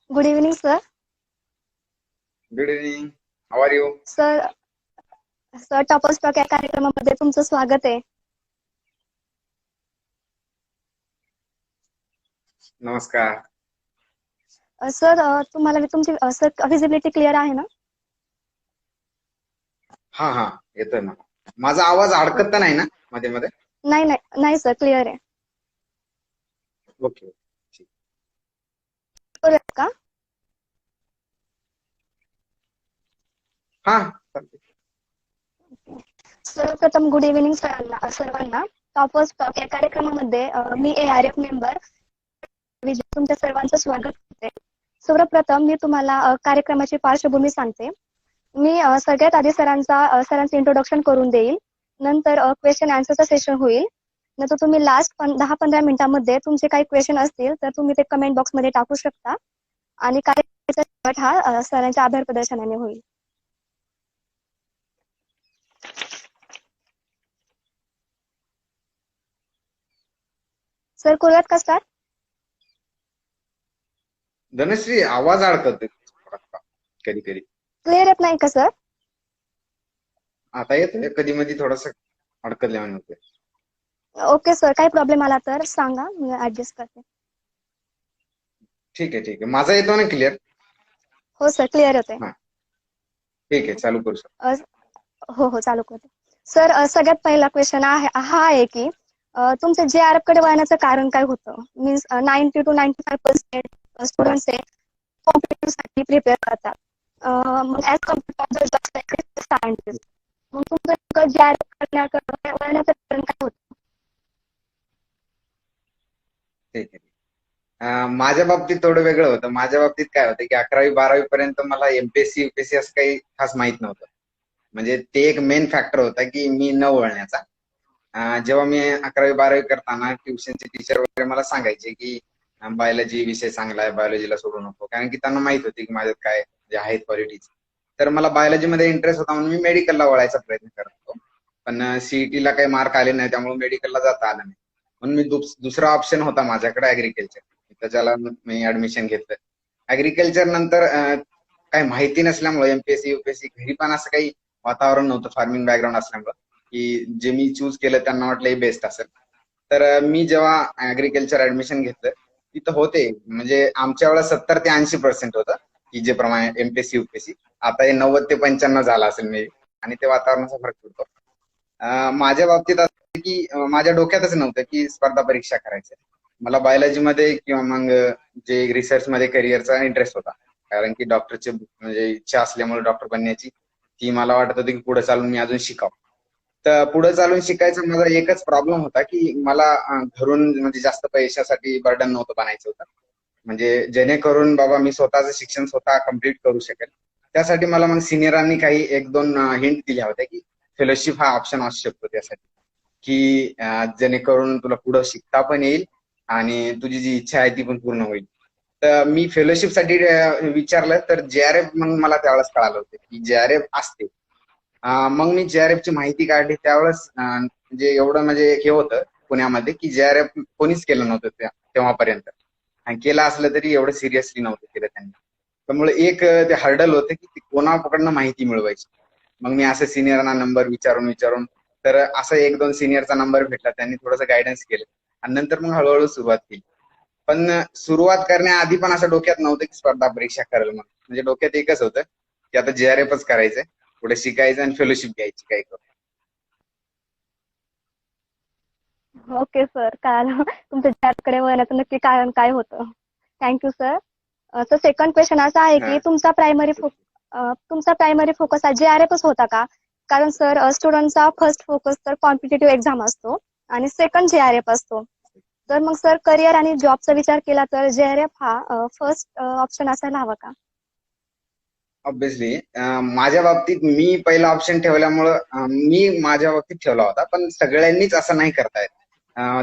Good evening sir. Good evening. How are you? Sir sir top of stock या कार्यक्रमामध्ये तुमचं स्वागत आहे. नमस्कार. सर तुम्हाला तुमची सर विजिबिलिटी क्लिअर आहे ना? हा हा, येतोय ना. माझा आवाज अडकत तर ओके. नाही ना मध्ये मध्ये? नाही नाही नाही सर, क्लिअर आहे. ओके. ठीक. करूयात का? हा, चालतंय. सर्वप्रथम गुड इव्हिनिंग सर्वांना. टॉप ऑफ स्टॉक या कार्यक्रमामध्ये मी ARF मेंबर विजय तुमच्या सर्वांचं स्वागत करते. सर्वप्रथम मी तुम्हाला कार्यक्रमाची पार्श्वभूमी सांगते. मी सगळ्यात आधी सरांचं इंट्रोडक्शन करून देईल. नंतर क्वेश्चन आन्सरचा सेशन होईल. नंतर तुम्ही लास्ट 10-15 मिनिटांमध्ये तुमचे काही क्वेश्चन असतील तर तुम्ही ते कमेंट बॉक्समध्ये टाकू शकता. आणि कार्यक्रमाचा शेवट हा सरांच्या आभार प्रदर्शनाने होईल. सर करूयात का स्टार्ट? धनश्री, आवाज अडकतोय कधी कधी. क्लिअर येत नाही का सर? आता येतोय, कधी मध्ये थोडस अडकल्याने होते. ओके सर, काही प्रॉब्लेम आला तर सांगा, मी ऍडजस्ट करते. ठीक आहे ठीक आहे. माझा येतो ना क्लिअर? हो सर, क्लिअर होते. हा, ठीक आहे, चालू करू शकतो. हो हो, चालू करते. सर सगळ्यात पहिला क्वेश्चन हा आहे की तुमचं JRF कडे वळण्याचं कारण काय होतं? मीन्स 90 to 95% स्टुडंट्स हे कॉम्पिटिटिव्ह साठी प्रिपेअर करतात. मग ऍज कम्पेअर टू सायंटिस्ट, मग तुमचं JRF वळण्याचं कारण काय होतं? ठीक आहे. माझ्या बाबतीत थोडं वेगळं होतं. माझ्या बाबतीत काय होतं की 11वी-12वी पर्यंत मला MPSC UPSC असं काही खास माहित नव्हतं. म्हणजे ते एक मेन फॅक्टर होता की मी न वळण्याचा. जेव्हा मी 11वी-12वी करताना ट्युशनचे टीचर वगैरे मला सांगायचे की बायोलॉजी विषय चांगला आहे, बायोलॉजीला सोडू नको, कारण की त्यांना माहित होती की माझ्यात काय जे आहेत क्वालिटीज. तर मला बायोलॉजीमध्ये इंटरेस्ट होता म्हणून मी मेडिकलला वळायचा प्रयत्न करत होतो. पण CET ला काही मार्क आले नाही, त्यामुळे मेडिकलला जाता आलं नाही. म्हणून मी दुसरा ऑप्शन होता माझ्याकडे, ऍग्रिकल्चर. त्याच्याला मी ऍडमिशन घेतलं. ऍग्रिकल्चर नंतर काही माहिती नसल्यामुळे MPSC UPSC घरी पण असं काही वातावरण नव्हतं, फार्मिंग बॅकग्राऊंड असल्यामुळे, की जे मी चूज केलं त्यांना वाटलं हे बेस्ट असेल. तर मी जेव्हा ऍग्रिकल्चर ऍडमिशन घेतलं तिथं होते, म्हणजे आमच्या वेळेला 70 ते 80% होतं की जे प्रमाणे MPSC UPSC. आता हे 90 ते 95 झालं असेल मे, आणि ते वातावरणाचा फरक पडतो. माझ्या बाबतीत असं की माझ्या डोक्यातच नव्हतं की स्पर्धा परीक्षा करायच्या. मला बायोलॉजीमध्ये किंवा मग जे रिसर्च मध्ये करिअरचा इंटरेस्ट होता, कारण की डॉक्टरची म्हणजे इच्छा असल्यामुळे डॉक्टर बनण्याची, ती मला वाटत होती की पुढे चालून मी अजून शिकावं. तर पुढे चालून शिकायचा माझा एकच प्रॉब्लेम होता की मला घरून म्हणजे जास्त पैशासाठी बर्डन नव्हतं बनायचं होतं. म्हणजे जेणेकरून बाबा मी स्वतःचं शिक्षण स्वतः कम्प्लीट करू शकेल. त्यासाठी मला मग सिनियरांनी काही 1-2 हिंट दिल्या होत्या की फेलोशिप हा ऑप्शन असू शकतो त्यासाठी, की जेणेकरून तुला पुढे शिकता पण येईल आणि तुझी जी इच्छा आहे ती पण पूर्ण होईल. तर मी फेलोशिपसाठी विचारलं तर JRF मग मला त्यावेळेस कळालं होतं की JRF असते. मग मी JRF ची माहिती काढली त्यावेळेस, म्हणजे एवढं म्हणजे हे होतं पुण्यामध्ये की JRF कोणीच केलं नव्हतं तेव्हापर्यंत. आणि केलं असलं तरी एवढं सिरियसली नव्हतं केलं त्यांनी. त्यामुळे एक ते हर्डल होतं की कोणाकडनं माहिती मिळवायची. मग मी असं सिनियरांना नंबर विचारून विचारून, तर असं 1-2 सिनियरचा नंबर भेटला, त्यांनी थोडंसं गायडन्स केलं आणि नंतर मग हळूहळू सुरुवात केली. पण सुरुवात करण्याआधी पण असं डोक्यात नव्हतं की स्पर्धा परीक्षा करेल म्हणून. म्हणजे डोक्यात एकच होतं की आता JRFच करायचंय, पुढे शिकायचं आणि फेलोशिप घ्यायची काही करून. ओके सर, कळालं. तुमच्या JRF कडे वळण्याचं नक्की कारण काय होतं. Thank you sir. तर सेकंड क्वेश्चन असा आहे हा, की तुमचा प्रायमरी फोकस हा JRFच होता का? कारण सर स्टुडंटचा फर्स्ट फोकस तर कॉम्पिटेटिव्ह एक्झाम असतो आणि सेकंड JRF असतो. तर मग सर करिअर आणि जॉबचा विचार केला तर JRF हा फर्स्ट ऑप्शन असायला हवा का? ऑब्विसली माझ्या बाबतीत मी पहिला ऑप्शन ठेवल्यामुळं मी माझ्या बाबतीत ठेवला होता, पण सगळ्यांनीच असं नाही करतायत.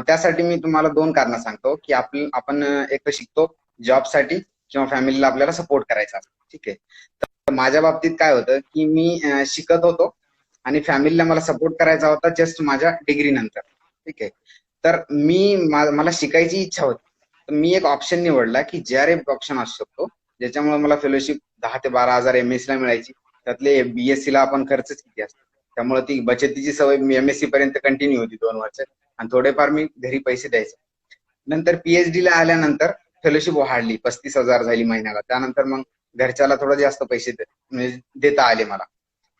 त्यासाठी मी तुम्हाला 2 कारणं सांगतो की आपण एक तर शिकतो जॉबसाठी किंवा फॅमिलीला आपल्याला सपोर्ट करायचा असतो. ठीक आहे. तर माझ्या बाबतीत काय होतं की मी शिकत होतो आणि फॅमिलीला मला सपोर्ट करायचा होता जस्ट माझ्या डिग्री नंतर. ठीक आहे. तर मला शिकायची इच्छा होती. तर मी एक ऑप्शन निवडला की JRF ऑप्शन असू शकतो, ज्याच्यामुळे मला फेलोशिप 10 ते 12 हजार एमएससी ला मिळायची. त्यातले बीएससी ला आपण खर्चच किती असतो. त्यामुळे ती बचतीची सवय मी एमएससी पर्यंत कंटिन्यू होती 2 वर्ष, आणि थोडेफार मी घरी पैसे द्यायचे. नंतर पीएचडी ला आल्यानंतर फेलोशिप वाढली, 35,000 झाली महिन्याला. त्यानंतर मग घरच्याला थोडं जास्त पैसे म्हणजे देता आले मला.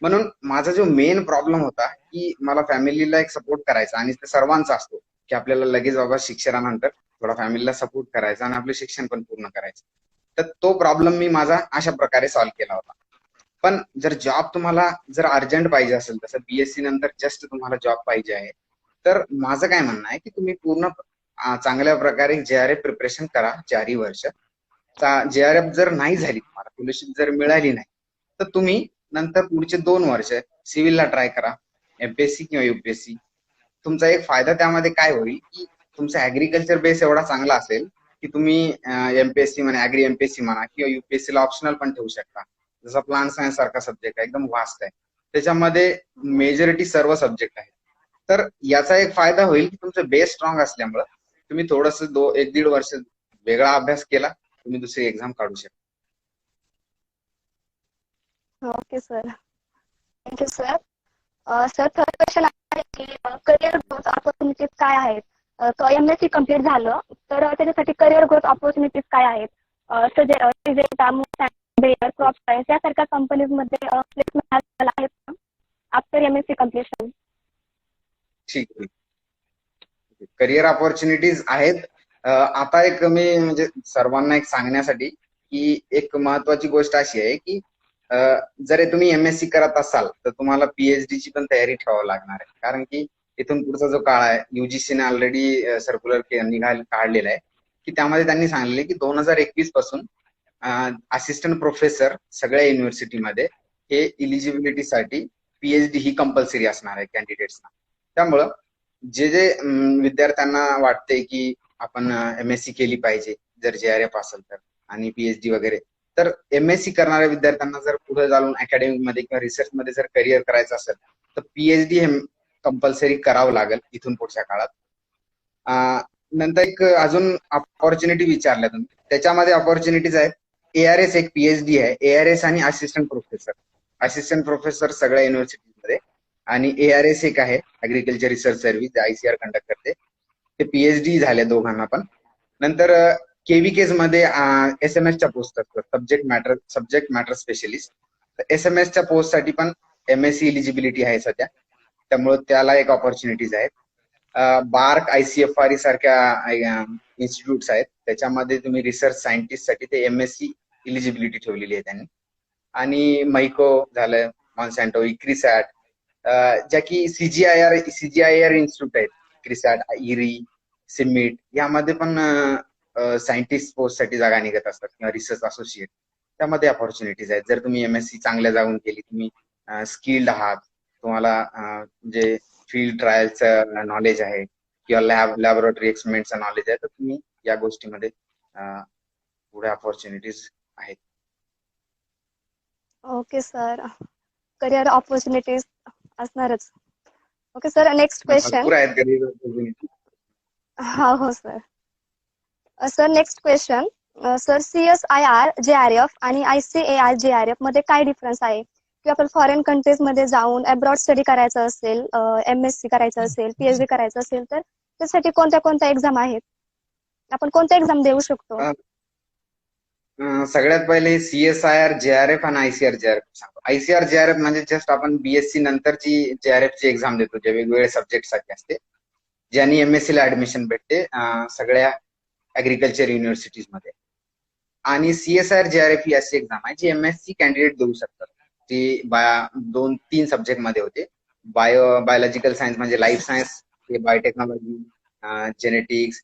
म्हणून माझा जो मेन प्रॉब्लेम होता की मला फॅमिलीला एक सपोर्ट करायचा, आणि ते सर्वांचा असतो की आपल्याला लगेच बाबा शिक्षणानंतर थोडा फॅमिलीला सपोर्ट करायचा आणि आपलं शिक्षण पण पूर्ण करायचं. तर तो प्रॉब्लेम मी माझा अशा प्रकारे सॉल्व्ह केला होता. पण जर जॉब तुम्हाला जर अर्जंट पाहिजे असेल, तसं बीएससी नंतर जस्ट तुम्हाला जॉब पाहिजे आहे, तर माझं काय म्हणणं आहे की तुम्ही पूर्ण चांगल्या प्रकारे जेआरएफ प्रिपरेशन करा 4 वर्ष. जेआरएफ जर नाही झाली, तुम्हाला फेलोशिप जर मिळाली नाही, तर तुम्ही नंतर पुढचे 2 वर्ष सिव्हिलला ट्राय करा, एमपीएससी किंवा युपीएससी. तुमचा एक फायदा त्यामध्ये काय होईल की तुमचा ऍग्रिकल्चर बेस एवढा चांगला असेल की तुम्ही एमपीएससी म्हणा, ऍग्री एमपीएससी म्हणा किंवा युपीएससी ला ऑप्शनल पण ठेवू शकता. जसा प्लांट सायन्स सारखा सब्जेक्ट आहे, एकदम वास्ट आहे, त्याच्यामध्ये मेजॉरिटी सर्व सब्जेक्ट आहेत. तर याचा एक फायदा होईल की तुमचं बेस स्ट्रॉंग असल्यामुळं तुम्ही थोडस 1-1.5 वर्ष वेगळा अभ्यास केला, तुम्ही दुसरी एक्झाम काढू शकता. Okay sir, thank you sir. Sir, third question आहे की करिअर ग्रोथ ऑपॉर्च्युनिटीज काय आहेत? तो एमएससी कम्प्लीट झालं तर त्याच्यासाठी करिअर ग्रोथ ऑपॉर्च्युनिटीज काय आहेत? क्रॉप सायन्स यासारख्या कंपनीज मध्ये प्लेसमेंट आहेत का आफ्टर एमएससी कम्प्लिशन? ठीक आहे. करिअर ऑपॉर्च्युनिटीज आहेत. आता एक मी म्हणजे सर्वांना एक सांगण्यासाठी की एक महत्वाची गोष्ट अशी आहे की जर तुम्ही एमएससी करत असाल तर तुम्हाला पीएचडी ची पण तयारी ठेवावी लागणार आहे. कारण की इथून पुढचा जो काळ आहे, युजीसीने ऑलरेडी सर्क्युलर काढलेला आहे की त्यामध्ये त्यांनी सांगितले की 2021 पासून असिस्टंट प्रोफेसर सगळ्या युनिव्हर्सिटीमध्ये हे इलिजिबिलिटीसाठी पीएचडी ही कंपल्सरी असणार आहे कॅन्डिडेट्सना. त्यामुळं जे विद्यार्थ्यांना वाटते की आपण एमएससी केली पाहिजे जर जेआरएफ असेल तर, आणि पीएचडी वगैरे, तर एमएससी करणाऱ्या विद्यार्थ्यांना जर पुढे जाऊन अकॅडमिक मध्ये किंवा रिसर्च मध्ये जर करिअर करायचं असेल तर पीएचडी हे कंपल्सरी करावं लागेल इथून पुढच्या काळात. नंतर एक अजून अपॉर्च्युनिटी विचारल्या तुम्ही, त्याच्यामध्ये अपॉर्च्युनिटीज आहेत. एआरएस एक पीएचडी आहे, एआरएस आणि असिस्टंट प्रोफेसर. असिस्टंट प्रोफेसर सगळ्या युनिव्हर्सिटीमध्ये, आणि एआरएस एक आहे ऍग्रिकल्चर रिसर्च सर्व्हिस, जे आयसीआर कंडक्ट करते. ते पीएचडी झाले दोघांना पण. नंतर केव्हीकेज मध्ये एसएमएसच्या पोस्ट असतात, सब्जेक्ट मॅटर स्पेशलिस्ट. एसएमएसच्या पोस्टसाठी पण एमएससी इलिजिबिलिटी आहे सध्या, त्यामुळे त्याला एक ऑपॉर्च्युनिटीज आहेत. बार्क आयसीएफआरई सारख्या इन्स्टिट्यूट्स आहेत, त्याच्यामध्ये तुम्ही रिसर्च सायंटिस्ट साठी ते एमएससी इलिजिबिलिटी ठेवलेली आहे त्यांनी. आणि मैको झालं, मॉन्सॅन्टो, इक्रिसॅट, ज्या की सीजीआयआर इन्स्टिट्यूट आहेत, क्रिसॅट, इरी, सिमिट, यामध्ये पण सायंटिस्ट पोस्ट साठी जागा निघत असतात किंवा रिसर्च असोसिएट, त्यामध्ये अपॉर्च्युनिटीज आहेत. जर तुम्ही एमएससी चांगल्या जाऊन केली, तुम्ही स्किल्ड आहात, तुम्हाला जे फील्ड ट्रायलचं नॉलेज आहे किंवा लॅबोरेटरी एक्सपेरिमेंटचं नॉलेज आहे, तर तुम्ही या गोष्टीमध्ये पुढे अपॉर्च्युनिटीज आहेत. ओके सर, करिअर ऑपॉर्च्युनिटीज असणारच. Okay sir, next question. भरपूर आहेत करिअर ऑपॉर्च्युनिटी. हो sir. Sir, next question. Sir, CSIR JRF आणि आयसीएआर जेआरएफ मध्ये काय डिफरन्स आहे? की आपण फॉरेन कंट्रीज मध्ये जाऊन अब्रॉड स्टडी करायचं असेल, एमएससी करायचं असेल, पीएचडी करायचं असेल, तर त्यासाठी कोणत्या कोणत्या एक्झाम आहेत? आपण कोणत्या एक्झाम देऊ शकतो? सगळ्यात पहिले सीएसआयआर जेआरएफ आणि आयसीआर जेआरएफ सांगतो. आयसीआर जेआरएफ म्हणजे जस्ट आपण बीएससी नंतरची जेआरएफ ची एक्झाम देतो, जे वेगवेगळ्या सब्जेक्ट साठी असते, ज्यांनी एमएससी ला ऍडमिशन भेटते सगळ्या ऍग्रिकल्चर युनिव्हर्सिटीज मध्ये. आणि सीएसआयआर जेआरएफ ही अशी एक्झाम आहे जी एमएससी कॅन्डिडेट देऊ शकतात. ती 2-3 सब्जेक्ट मध्ये होते. बायोलॉजिकल सायन्स म्हणजे लाईफ सायन्स, बायोटेक्नॉलॉजी, जेनेटिक्स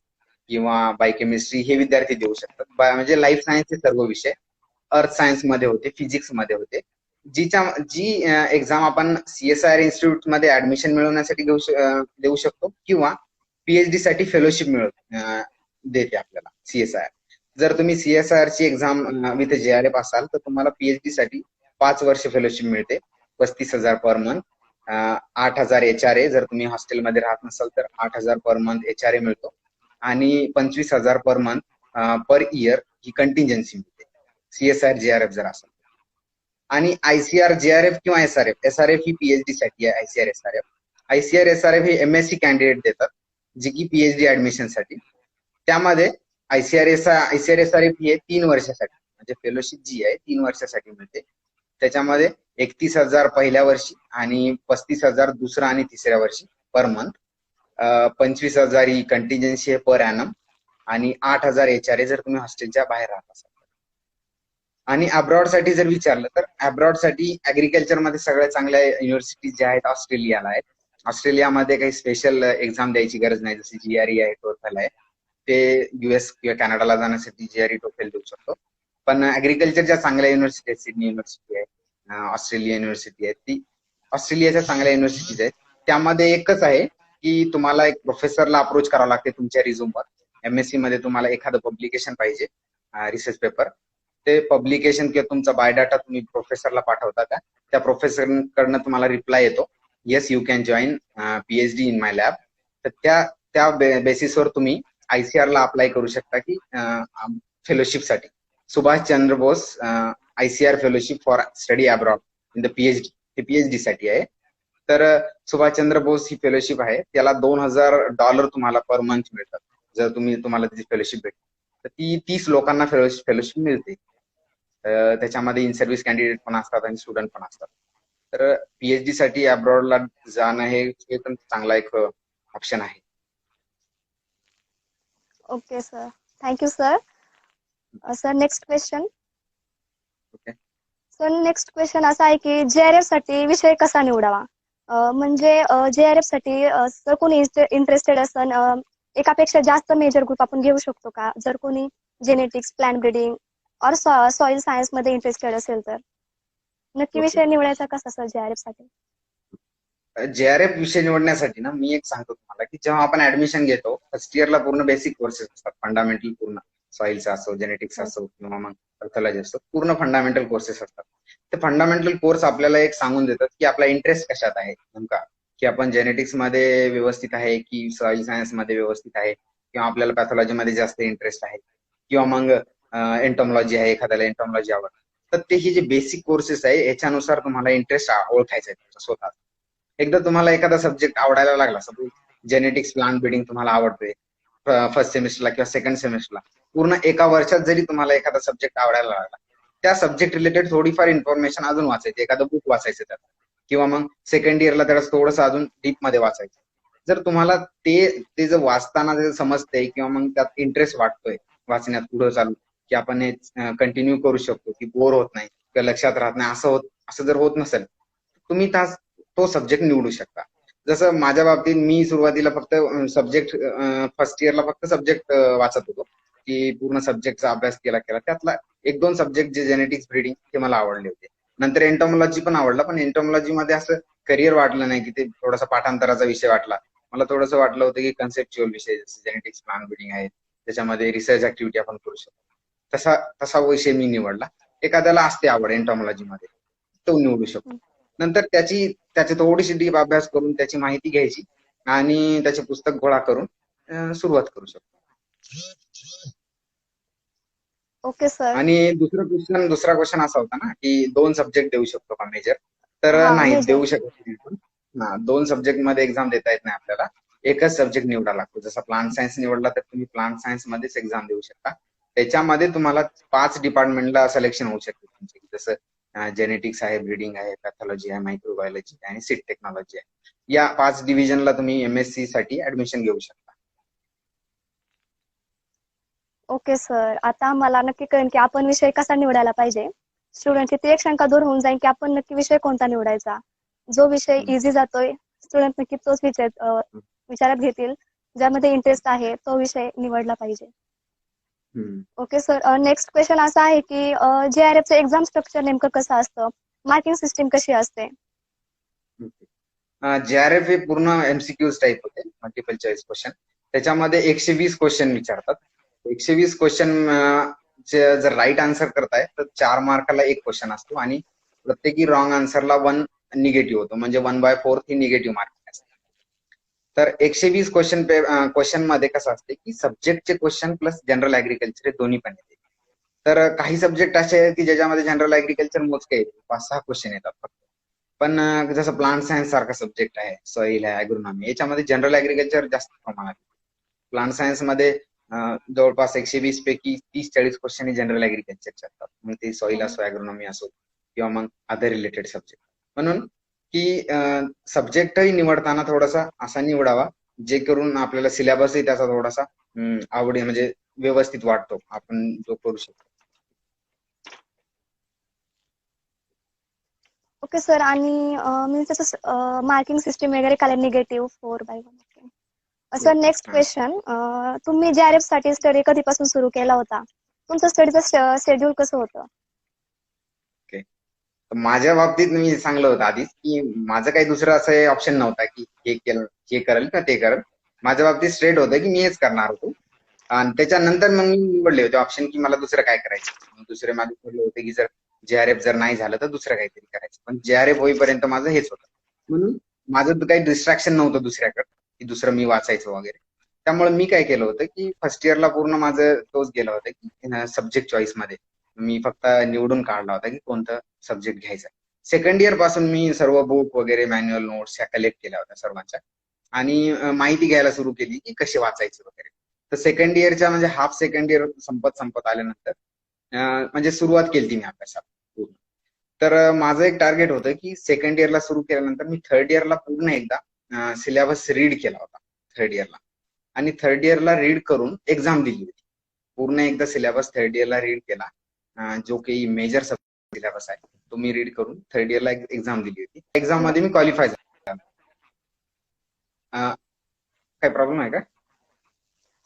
किंवा बायोकेमिस्ट्री हे विद्यार्थी देऊ शकतात. म्हणजे लाईफ सायन्सचे सर्व विषय. अर्थ सायन्स मध्ये होते, फिजिक्स मध्ये होते. जी एक्झाम आपण सीएसआयआर इन्स्टिट्यूट मध्ये ऍडमिशन मिळवण्यासाठी देऊ शकतो किंवा पीएचडी साठी फेलोशिप देते आपल्याला सीएसआयआर. जर तुम्ही सीएसआयआर ची एक्झाम विथ जेआरएफ असाल तर तुम्हाला पीएचडी साठी 5 वर्ष फेलोशिप मिळते, 35,000 पर मंथ, 8,000 HRA. जर तुम्ही हॉस्टेलमध्ये राहत नसाल तर 8,000 पर मंथ HRA मिळतो, आणि 25,000 पर मंथ पर इयर ही कंटिंजन्सी मिळते. CSR GRF जर असेल. आणि ICR GRF किंवा SRF ही PhD साठी आहे. ICR SRF हे MSc कॅन्डिडेट देतात जी की PhD ऍडमिशन साठी. त्यामध्ये ICR SRF ही 3 वर्षासाठी, म्हणजे फेलोशिप जी आहे 3 वर्षासाठी मिळते. त्याच्यामध्ये 31,000 पहिल्या वर्षी आणि 35,000 दुसऱ्या आणि तिसऱ्या वर्षी पर मंथ. 25,000 ही कंटिन्जन्सी आहे पर ॲनम आणि 8,000 HRA जर तुम्ही हॉस्टेलच्या बाहेर राहत असाल. आणि अब्रॉड साठी जर विचारलं तर अब्रॉड साठी ऍग्रिकल्चर मध्ये सगळ्यात चांगल्या युनिव्हर्सिटीज ज्या आहेत ऑस्ट्रेलियाला आहेत. ऑस्ट्रेलियामध्ये काही स्पेशल एक्झाम द्यायची गरज नाही, जशी GRE आहे, टोफेल आहे. ते US किंवा कॅनडाला जाण्यासाठी GRE टोफेल देऊ शकतो. पण ऍग्रिकल्चरच्या चांगल्या युनिव्हर्सिटी आहेत, सिडनी युनिव्हर्सिटी आहे, ऑस्ट्रेलिया युनिव्हर्सिटी आहे, ती ऑस्ट्रेलियाच्या चांगल्या युनिव्हर्सिटीज आहेत. त्यामध्ये एकच आहे की तुम्हाला एक प्रोफेसरला अप्रोच करावं लागते तुमच्या रिझ्यूमवर. MSc मध्ये तुम्हाला एखादं पब्लिकेशन पाहिजे, रिसर्च पेपर. ते पब्लिकेशन किंवा तुमचा बायोडाटा तुम्ही प्रोफेसरला पाठवता का, त्या प्रोफेसरकडनं तुम्हाला रिप्लाय येतो, yes you can join PhD in my lab. तर त्या बेसिसवर तुम्ही ICR ला अप्लाय करू शकता की फेलोशिपसाठी. Subhash Chandra Bose ICR fellowship for study abroad in the PhD, हे PhD साठी आहे. तर सुभाष चंद्र बोस ही फेलोशिप आहे, त्याला $2,000 तुम्हाला पर मंथ मिळतात जर तुम्हाला त्याची फेलोशिप भेटते. तर ती 30 लोकांना फेलोशिप मिळते. त्याच्यामध्ये इन सर्व्हिस कॅन्डिडेट पण असतात आणि स्टुडंट पण असतात. तर PhD साठी अब्रॉडला जाणं हे पण चांगला एक ऑप्शन आहे. Okay sir, thank you sir. Sir next question. Okay. Sir next question असा आहे की JRF साठी विषय कसा निवडावा. म्हणजे JRF साठी जर कोणी इंटरेस्टेड असेल, एकापेक्षा जास्त मेजर ग्रुप आपण घेऊ शकतो का, जर कोणी जेनेटिक्स, प्लांट ब्रीडिंग और सॉइल सायन्स मध्ये इंटरेस्टेड असेल तर नक्की विषय निवडायचा कसा सर JRF साठी. JRF विषय निवडण्यासाठी ना मी एक सांगतो तुम्हाला की जेव्हा आपण ऍडमिशन घेतो फर्स्ट इयरला पूर्ण बेसिक कोर्सेस असतात, फंडामेंटल पूर्ण सॉइलचा असो, जेनेटिक्स असो किंवा मग पॅथॉलॉजी असो, पूर्ण फंडामेंटल कोर्सेस असतात. ते फंडामेंटल कोर्स आपल्याला एक सांगून देतात की आपला इंटरेस्ट कशात आहे नेमका, की आपण जेनेटिक्स मध्ये व्यवस्थित आहे की सॉइल सायन्स मध्ये व्यवस्थित आहे, किंवा आपल्याला पॅथॉलॉजी मध्ये जास्त इंटरेस्ट आहे, किंवा मग एंटॉमॉलॉजी आहे, एखाद्याला एंटॉमॉलॉजी आवडतं. तर ते हे जे बेसिक कोर्सेस आहे याच्यानुसार तुम्हाला इंटरेस्ट ओळखायचा आहे तुमचा स्वतः. एकदा तुम्हाला एखादा सब्जेक्ट आवडायला लागला, सपोज जेनेटिक्स, प्लांट ब्रीडिंग तुम्हाला आवडतोय फर्स्ट सेमिस्टरला किंवा सेकंड सेमिस्टरला, पूर्ण एका वर्षात जरी तुम्हाला एखादा सब्जेक्ट आवडायला लागला, त्या सब्जेक्ट रिलेटेड थोडीफार इन्फॉर्मेशन अजून वाचायची, एखादं बुक वाचायचं त्यात, किंवा मग सेकंड इयरला त्याला थोडंसं अजून डीप मध्ये वाचायचं. जर तुम्हाला ते जर वाचताना जे समजतंय किंवा मग त्यात इंटरेस्ट वाटतोय वाचण्यात पुढे चालू, की आपण हे कंटिन्यू करू शकतो, की बोर होत नाही किंवा लक्षात राहत नाही, असं जर होत नसेल तुम्ही तो सब्जेक्ट निवडू शकता. जसं माझ्या बाबतीत मी सुरुवातीला फक्त सब्जेक्ट फर्स्ट इयरला फक्त सब्जेक्ट वाचत होतो, की पूर्ण सब्जेक्टचा अभ्यास केला त्यातला 1-2 सब्जेक्ट जे जेनेटिक्स, ब्रीडिंग ते मला आवडले होते. नंतर एंटॉमॉलॉजी पण आवडला, पण एंटॉमॉलॉजी मध्ये असं करिअर वाटलं नाही, की ते थोडासा पाठांतराचा विषय वाटला मला. थोडंसं वाटलं होतं की कन्सेप्च्युअल विषय जसे जेनेटिक्स, प्लांट ब्रीडिंग आहे, त्याच्यामध्ये रिसर्च ऍक्टिव्हिटी आपण करू शकतो, तसा विषय मी निवडला. एखाद्याला असते आवड एंटॉमॉलॉजी मध्ये, तो निवडू शकतो. नंतर त्याची थोडीशी डीप अभ्यास करून त्याची माहिती घ्यायची आणि त्याचे पुस्तक गोळा करून सुरुवात करू शकतो. Okay sir. आणि दुसरा क्वेश्चन असा होता ना की 2 सब्जेक्ट देऊ शकतो का मेजर, तर नाही देऊ शकत नाही. 2 सब्जेक्ट मध्ये एक्झाम देता येत नाही आपल्याला, एकच सब्जेक्ट निवडा लागतो. जसा प्लांट सायन्स निवडला तर तुम्ही प्लांट सायन्स मध्येच एक्झाम देऊ शकता. त्याच्यामध्ये तुम्हाला 5 डिपार्टमेंटला सिलेक्शन होऊ शकते तुमचे, जसं जेनेटिक्स आहे, ब्रीडिंग आहे, पॅथॉलॉजी आहे, मायक्रोबायोलॉजी आहे आणि सीड टेक्नॉलॉजी आहे. या 5 डिव्हिजनला तुम्ही MSc साठी ऍडमिशन घेऊ शकता. ओके सर, आता मला नक्की कळेल की आपण विषय कसा निवडायला पाहिजे. स्टुडंटची ती एक शंका दूर होऊन जाईल की आपण नक्की विषय कोणता निवडायचा. जो विषय इझी जातोय स्टुडंट नक्की तोच विचारात घेतील, ज्यामध्ये इंटरेस्ट आहे तो विषय निवडला पाहिजे. ओके सर, नेक्स्ट क्वेश्चन असा आहे की JRFचं एक्झाम स्ट्रक्चर नेमकं कसं असतं, मार्किंग सिस्टीम कशी असते. JRF हे पूर्ण MCQs टाईप होते, मल्टिपल चॉईस क्वेश्चन. त्याच्यामध्ये 120 क्वेश्चन विचारतात. 120 क्वेश्चन जर राईट आन्सर करताय तर 4 मार्काला 1 क्वेश्चन असतो आणि प्रत्येकी रॉंग आन्सरला 1 निगेटिव्ह होतो, म्हणजे 1/4 ही निगेटिव्ह मार्किंग असते. तर 120 क्वेश्चन मध्ये कसं असते की सब्जेक्टचे क्वेश्चन प्लस जनरल ऍग्रिकल्चर हे दोन्ही पण येते. तर काही सब्जेक्ट असे आहेत की ज्याच्यामध्ये जनरल ऍग्रिकल्चर मोजके येते, 5-6 क्वेश्चन येतात फक्त. पण जसं प्लांट सायन्स सारखा सब्जेक्ट आहे, सॉइल आहे, ॲग्रोनॉमी, याच्यामध्ये जनरल ऍग्रिकल्चर जास्त प्रमाणात. प्लांट सायन्स मध्ये जवळपास 120 पैकी 30-40 क्वेश्चन हे जनरल ऍग्रिकल्चरचे असतात. मग ते सॉइल असो, ॲग्रोनॉमी असो किंवा मग अदर रिलेटेड सब्जेक्ट. म्हणून की सब्जेक्टही निवडताना थोडासा असा निवडावा जे करून आपल्याला सिलेबसही त्याचा थोडासा आवडी म्हणजे व्यवस्थित वाटतो, आपण जो करू शकतो. Okay sir. आणि मी त्याचं मार्किंग सिस्टीम वगैरे काय निगेटिव्ह 4/1. सर नेक्स्ट क्वेश्चन, तुम्ही JRF साठी स्टडी कधीपासून सुरू केला होता? तुमचं स्टडीचं शेड्यूल कसं होतं? माझ्या बाबतीत मी सांगलं होतं आधीच की माझं काही दुसरं असं ऑप्शन नव्हता की हे केलं हे करेल का ते करेल. माझ्या बाबतीत स्ट्रेट होतं की मी हेच करणार होतो. आणि त्याच्यानंतर मग मी निवडले होते ऑप्शन की मला दुसरं काय करायचं. दुसरे माझे ठरले होते की जर JRF जर नाही झालं तर दुसरं काहीतरी करायचं. पण JRF होईपर्यंत माझं हेच होतं. म्हणून माझं काही डिस्ट्रॅक्शन नव्हतं दुसऱ्याकडे की दुसरं मी वाचायचं वगैरे. त्यामुळे मी काय केलं होतं की फर्स्ट इयरला पूर्ण माझं तोच गेला होता की सब्जेक्ट चॉईस मध्ये मी फक्त निवडून काढला होता की कोणतं सब्जेक्ट घ्यायचा. सेकंड इयर पासून मी सर्व बुक वगैरे मॅन्युअल नोट्स ह्या कलेक्ट केल्या होत्या सर्वांच्या आणि माहिती घ्यायला सुरू केली की कसे वाचायचे वगैरे. तर सेकंड इयरच्या म्हणजे हाफ सेकंड इयर संपत आल्यानंतर म्हणजे सुरुवात केली मी अभ्यासाला पूर्ण. तर माझं एक टार्गेट होतं की सेकंड इयरला सुरू केल्यानंतर मी थर्ड इयरला पूर्ण एकदा सिलेबस रीड केला होता थर्ड इयरला. आणि थर्ड इयरला रीड करून एक्झाम दिली होती. पूर्ण एकदा सिलेबस थर्ड इयरला रीड केला, जो काही मेजर सिलेबस आहे तो मी रीड करून थर्ड इयरला एक्झाम दिली होती. एक्झाम मध्ये मी क्वालिफाय झालो. काय प्रॉब्लेम आहे का?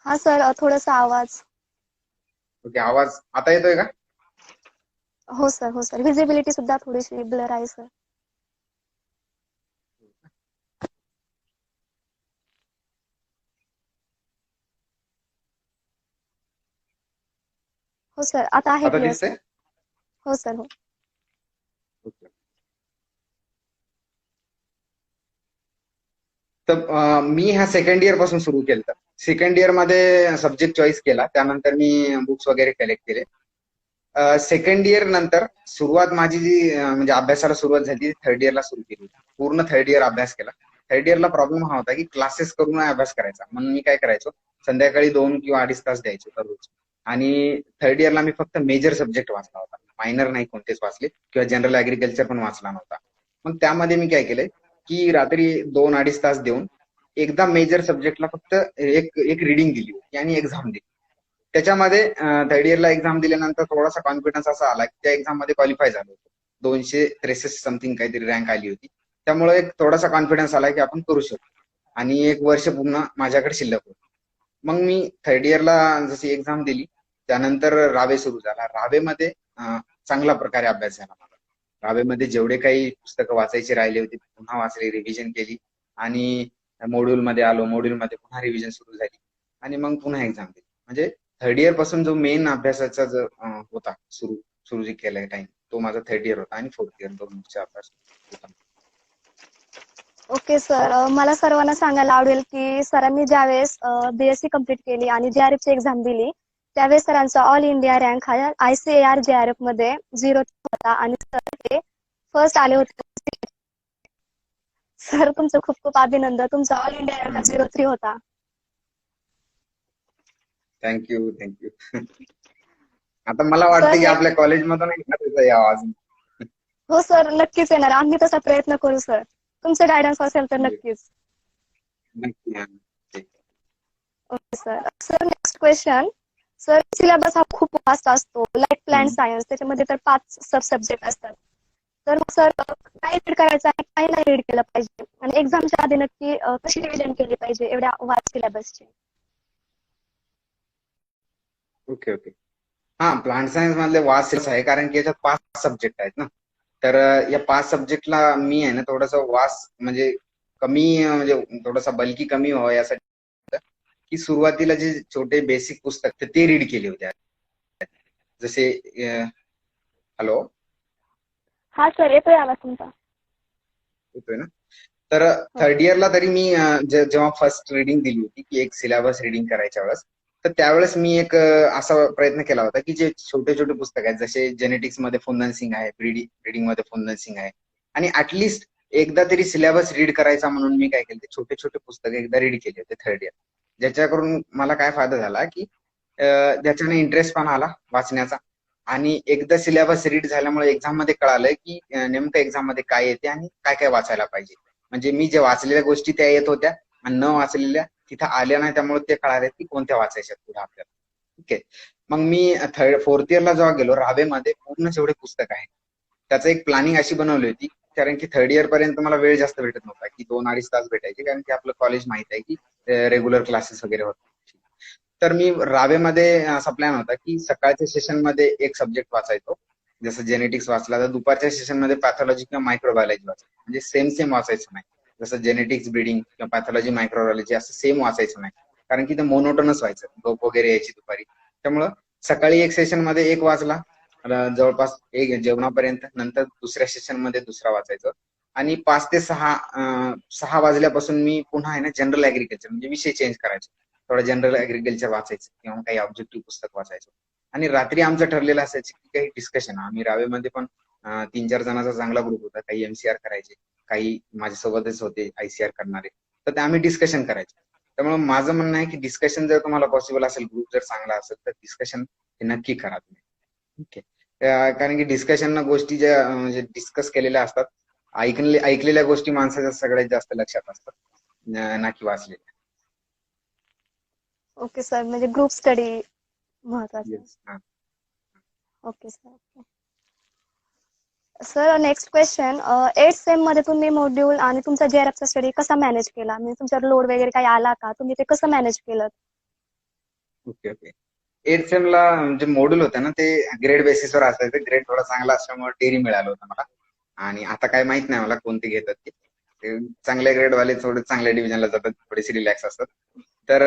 हा सर, थोडासा आवाज. ओके, आवाज आता येतोय का? हो सर, हो सर. व्हिजिबिलिटी सुद्धा थोडीशी ब्लर आहे सर. हो सर, आता आहे आता क्लिअर दिसतंय? सर. हो सर, हो. ओके. तर मी ह्या सेकंड इयर पासून सुरू केलं. सेकंड इयर मध्ये सब्जेक्ट चॉईस केला, त्यानंतर मी बुक्स वगैरे कलेक्ट केले. सेकंड इयर नंतर सुरुवात माझी जी म्हणजे अभ्यासाला सुरुवात झाली थर्ड इयरला सुरू केली. पूर्ण थर्ड इयर अभ्यास केला. थर्ड इयरला प्रॉब्लेम हा होता की क्लासेस करून अभ्यास करायचा. म्हणून मी काय करायचो, संध्याकाळी 2 किंवा 2.5 तास द्यायचो दररोज. आणि थर्ड इयरला मी फक्त मेजर सब्जेक्ट वाचला होता, मायनर नाही कोणतेच वाचले किंवा जनरल ऍग्रिकल्चर पण वाचला नव्हता. मग त्यामध्ये मी काय केलंय की रात्री 2-2.5 तास देऊन एकदा मेजर सब्जेक्टला फक्त एक रिडिंग दिली होती आणि एक्झाम दिली. त्याच्यामध्ये थर्ड इयरला एक्झाम दिल्यानंतर थोडासा कॉन्फिडन्स असा आला की त्या एक्झाम मध्ये क्वालिफाय झालो होतो. 263 समथिंग काहीतरी रँक आली होती. त्यामुळे एक थोडासा कॉन्फिडन्स आला की आपण करू शकतो. आणि 1 वर्ष पुन्हा माझ्याकडे शिल्लक होतं. मग मी थर्ड इयरला जशी एक्झाम दिली त्यानंतर रावे सुरू झाला. रावेमध्ये चांगला प्रकारे अभ्यास झाला माझा. रावेमध्ये जेवढे काही पुस्तकं वाचायचे राहिले होते पुन्हा वाचले, रिव्हिजन केली आणि मॉड्यूल मध्ये आलो. मॉड्यूल मध्ये पुन्हा रिव्हिजन सुरू झाली आणि मग पुन्हा एक्झाम दिली. म्हणजे थर्ड इयर पासून जो मेन अभ्यासाचा जो होता सुरू जे केलाय टाइम, तो माझा थर्ड इयर होता आणि फोर्थ इयर दोनचा अभ्यास होता. ओके सर, मला सर्वांना सांगायला आवडेल की सरांनी ज्यावेळेस BSc कंप्लीट केली आणि JRF ची एक्झाम दिली त्यावेळेस सरांचा ऑल इंडिया रँक हा ICAR JRF मध्ये 0 होता आणि सर हे फर्स्ट आले होते. सर तुमचं खूप खूप अभिनंदन. तुमचा ऑल इंडिया रँक 03 होता. थँक्यू. आता मला वाटतं की आपल्या कॉलेजमधून यावं अजून. हो सर, नक्कीच येणार. आम्ही तसा प्रयत्न करू सर. तुमचं गायडन्स असेल तर नक्कीच. नक्की. Okay sir. Sir next question. Sir syllabus हा खूप वास्ट असतो. लाईक प्लांट सायन्स, त्याच्यामध्ये तर 5 सब सब्जेक्ट असतात. तर मग सर काय रीड करायचं आणि काय नाही रीड केलं पाहिजे आणि एक्झामच्या आधी नक्की कशी रिव्हिजन केली पाहिजे एवढ्या वास्ट सिलेबसची? ओके. हा, प्लांट सायन्स मधले वास्ट आहे कारण की याच्यात 5 सब्जेक्ट आहेत ना. तर या 5 सब्जेक्टला मी आहे ना थोडंसं म्हणजे कमी म्हणजे थोडासा बल्की कमी व्हावं यासाठी की सुरुवातीला जे छोटे बेसिक पुस्तक ते रीड केले होते. जसे हॅलो, हा सर, येतोय आवाज तुमचा. येतोय ना? तर थर्ड इयरला तरी मी जेव्हा फर्स्ट रिडिंग दिली होती की एक सिलेबस रिडिंग करायच्या वेळेस तर त्यावेळेस मी एक असा प्रयत्न केला होता की जे छोटे छोटे पुस्तक आहेत, जसे जेनेटिक्स मध्ये फुंदन सिंग आहे, ब्रीडिंग मध्ये फुंदन सिंग आहे, आणि ऍटलिस्ट एकदा तरी सिलेबस रीड करायचा म्हणून मी काय केलं, ते छोटे छोटे पुस्तक एकदा रीड केले होते थर्ड इयर. ज्याच्याकडून मला काय फायदा झाला की ज्याच्याने इंटरेस्ट पण आला वाचण्याचा, आणि एकदा सिलेबस रीड झाल्यामुळे एक्झाम मध्ये कळालं की नेमकं एक्झाम मध्ये काय येते आणि काय काय वाचायला पाहिजे. म्हणजे मी जे वाचलेल्या गोष्टी त्या येत होत्या आणि न वाचलेल्या तिथं आल्या नाही, त्यामुळे ते कळाले की कोणत्या वाचायच्या पुढे आपल्याला. ठीक आहे. मग मी फोर्थ इयरला जेव्हा गेलो, रावेमध्ये पूर्ण जेवढे पुस्तक आहेत त्याचं एक प्लॅनिंग अशी बनवली होती, कारण की थर्ड इयर पर्यंत मला वेळ जास्त भेटत नव्हता, की 2-2.5 तास भेटायचे, कारण की आपलं कॉलेज माहित आहे की रेग्युलर क्लासेस वगैरे होते. तर मी रावेमध्ये असा प्लॅन होता की सकाळच्या सेशन मध्ये एक सब्जेक्ट वाचायचो, जसं जेनेटिक्स वाचला तर दुपारच्या सेशन मध्ये पॅथॉलॉजी किंवा मायक्रोबायोलॉजी वाचायचं. म्हणजे सेम सेम वाचायचं नाही, जसं जेनेटिक्स ब्रीडिंग किंवा पॅथॉलॉजी मायक्रोबायोलॉजी असं सेम वाचायचं नाही, कारण की ते मोनोटोनच व्हायचं, झोप वगैरे यायची दुपारी. त्यामुळं सकाळी एक सेशन मध्ये एक वाचला, जवळपास एक जेवणापर्यंत, नंतर दुसऱ्या सेशन मध्ये दुसरा वाचायचं, आणि 5 ते 6 वाजल्यापासून मी पुन्हा आहे ना जनरल ऍग्रिकल्चर म्हणजे विषय चेंज करायचो, थोडं जनरल ऍग्रिकल्चर वाचायचं किंवा काही ऑब्जेक्टिव्ह पुस्तक वाचायचं. आणि रात्री आमचं ठरलेलं असायचं की काही डिस्कशन, आम्ही रावेमध्ये पण 3-4 जणांचा चांगला ग्रुप होता, काही एमसीआर करायचे, काही माझ्यासोबतच होते आयसीआर करणारे, तर ते आम्ही डिस्कशन करायचो. त्यामुळे माझं म्हणणं आहे की डिस्कशन जर तुम्हाला पॉसिबल असेल, ग्रुप जर चांगला असेल, तर डिस्कशन हे नक्की करा तुम्ही. ठीक आहे. कारण की डिस्कशन गोष्टी ज्या म्हणजे डिस्कस केलेल्या असतात, ऐकलेल्या गोष्टी माणसाच्या सगळ्यात जास्त लक्षात असतात, ना की वाचलेल्या. ओके सर, म्हणजे ग्रुप स्टडी महत्वाचा आहे. येस. हा. Okay sir. Okay sir, next question, 8th same मध्ये तुम्ही मॉड्यूल आणि तुमचा जेआरएफचा स्टडी कसा मॅनेज केला? म्हणजे तुमच्यावर लोड वगैरे काही आला का? तुम्ही ते कसं मॅनेज केलं? Okay okay. 8th सेमला जे मॉड्यूल होतं ना, ते ग्रेड बेसिसवर असायचं. ग्रेड थोडा चांगला असल्यामुळे टेरी मिळालं होतं मला. आणि आता काय माहित नाही मला कोणते घेतात ते. चांगल्या ग्रेडवाले थोडे चांगल्या डिव्हिजनला जातात, थोडेसे रिलॅक्स असतात. तर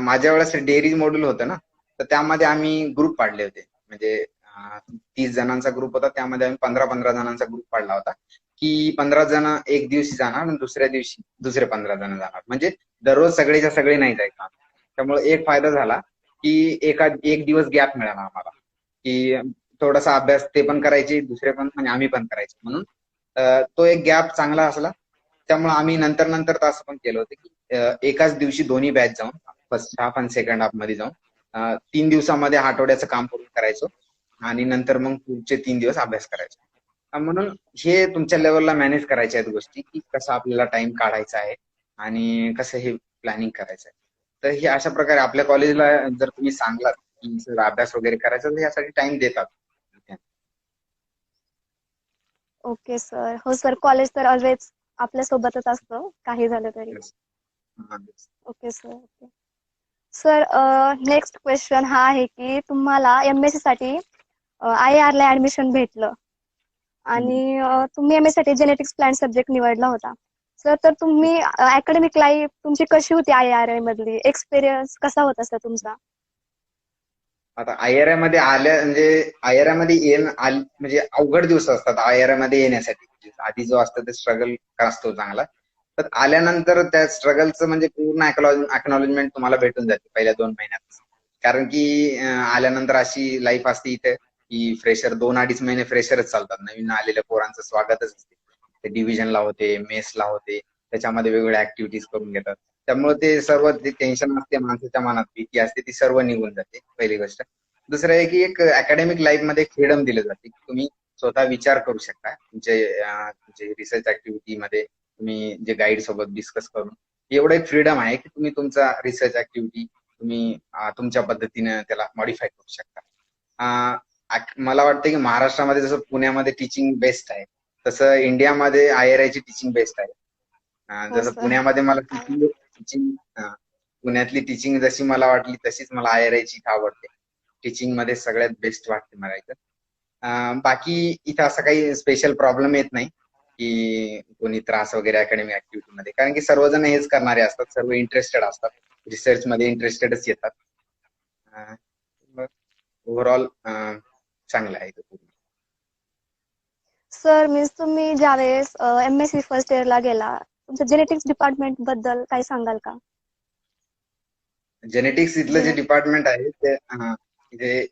माझ्या वेळेस डेअरी मॉड्यूल होतं ना, तर त्यामध्ये आम्ही ग्रुप पाडले होते. म्हणजे 30 जणांचा ग्रुप होता, त्यामध्ये आम्ही 15-15 जणांचा ग्रुप पाडला होता, की 15 जण एक दिवशी जाणार आणि दुसऱ्या दिवशी दुसरे 15 जण जाणार. म्हणजे दररोज सगळेच्या सगळे नाही जायचं. त्यामुळे एक फायदा झाला की एक दिवस गॅप मिळाला आम्हाला, की थोडासा अभ्यास ते पण करायचे, दुसरे पण आणि आम्ही पण करायचो, म्हणून तो एक गॅप चांगला असला. त्यामुळे आम्ही नंतर नंतर तर असं पण केलं होतं की एकाच दिवशी दोन्ही बॅच जाऊन, फर्स्ट हाफ आणि सेकंड हाफ मध्ये जाऊन 3 दिवसामध्ये आठवड्याचं काम पूर्ण करायचो, आणि नंतर मग पुढचे 3 दिवस अभ्यास करायचो. म्हणून हे तुमच्या लेवलला मॅनेज करायच्या आहेत गोष्टी, की कसं आपल्याला टाइम काढायचा आहे आणि कसं हे प्लॅनिंग करायचं आहे. तर हे अशा प्रकारे आपल्या कॉलेजला जर तुम्ही सांगलात की सर अभ्यास वगैरे करायचा, तर यासाठी टाइम देतात. Okay sir. हो सर, कॉलेज तर ऑलवेज आपल्या सोबतच असतं, काही झालं तरी. Yes. हा, yes. Okay sir. Okay sir, next question हा आहे की तुम्हाला एमएससी साठी IIR ला ऍडमिशन भेटलं आणि तुम्ही एमएससी साठी जेनेटिक्स प्लांट सब्जेक्ट निवडला होता. सर, तर तुम्ही अकॅडमिक लाईफ तुमची कशी होती? IIR मधली एक्सपिरियन्स कसा होता सर तुमचा? आता IRI मध्ये आल्या म्हणजे IRI मध्ये म्हणजे अवघड दिवस असतात IRI मध्ये येण्यासाठी. आधी जो असतो ते स्ट्रगल असतो चांगला, तर आल्यानंतर त्या स्ट्रगलचं म्हणजे पूर्ण अॅक्नॉलेजमेंट तुम्हाला भेटून जाते पहिल्या 2 महिन्यात. कारण की आल्यानंतर अशी लाईफ असते इथे की फ्रेशर 2-2.5 महिने फ्रेशरच चालतात, नवीन आलेल्या पोरांचं स्वागतच असते. ते डिव्हिजनला होते, मेसला होते, त्याच्यामध्ये वेगवेगळ्या ऍक्टिव्हिटीज करून घेतात. त्यामुळे ते सर्व जे टेन्शन असते माणसाच्या मनात, भीती असते, ती सर्व निघून जाते, पहिली गोष्ट. दुसरं आहे की एक अकॅडमिक लाईफ मध्ये फ्रीडम दिलं जाते, की तुम्ही स्वतः विचार करू शकता. तुमचे रिसर्च ऍक्टिव्हिटी मध्ये तुम्ही जे गाईड सोबत डिस्कस करून, एवढं एक फ्रीडम आहे की तुम्ही तुमचा रिसर्च ऍक्टिव्हिटी तुम्ही तुमच्या पद्धतीने त्याला मॉडिफाय करू शकता. मला वाटतं की महाराष्ट्रामध्ये जसं पुण्यामध्ये टीचिंग बेस्ट आहे, तसं इंडियामध्ये IRI ची टीचिंग बेस्ट आहे. हो जसं सर. पुण्यामध्ये मला टीचिंग पुण्यातली टीचिंग जशी मला वाटली, तशीच मला IRI ची आवडते. टीचिंग मध्ये सगळ्यात बेस्ट वाटते मला इथं. बाकी इथं असं काही स्पेशल प्रॉब्लेम येत नाही की कोणी त्रास वगैरे अकॅडमिक ऍक्टिव्हिटी मध्ये, कारण की सर्वजण हेच करणारे असतात, सर्व इंटरेस्टेड असतात, रिसर्च मध्ये इंटरेस्टेडच येतात. ओव्हरऑल चांगलं आहे इथं पूर्ण. सर, मीन्स तुम्ही ज्यावेळेस एमएससी फर्स्ट इयरला गेला, तुमच्या जेनेटिक्स डिपार्टमेंट बद्दल काही सांगाल का? जेनेटिक्स इथलं जे जेने डिपार्टमेंट आहे ते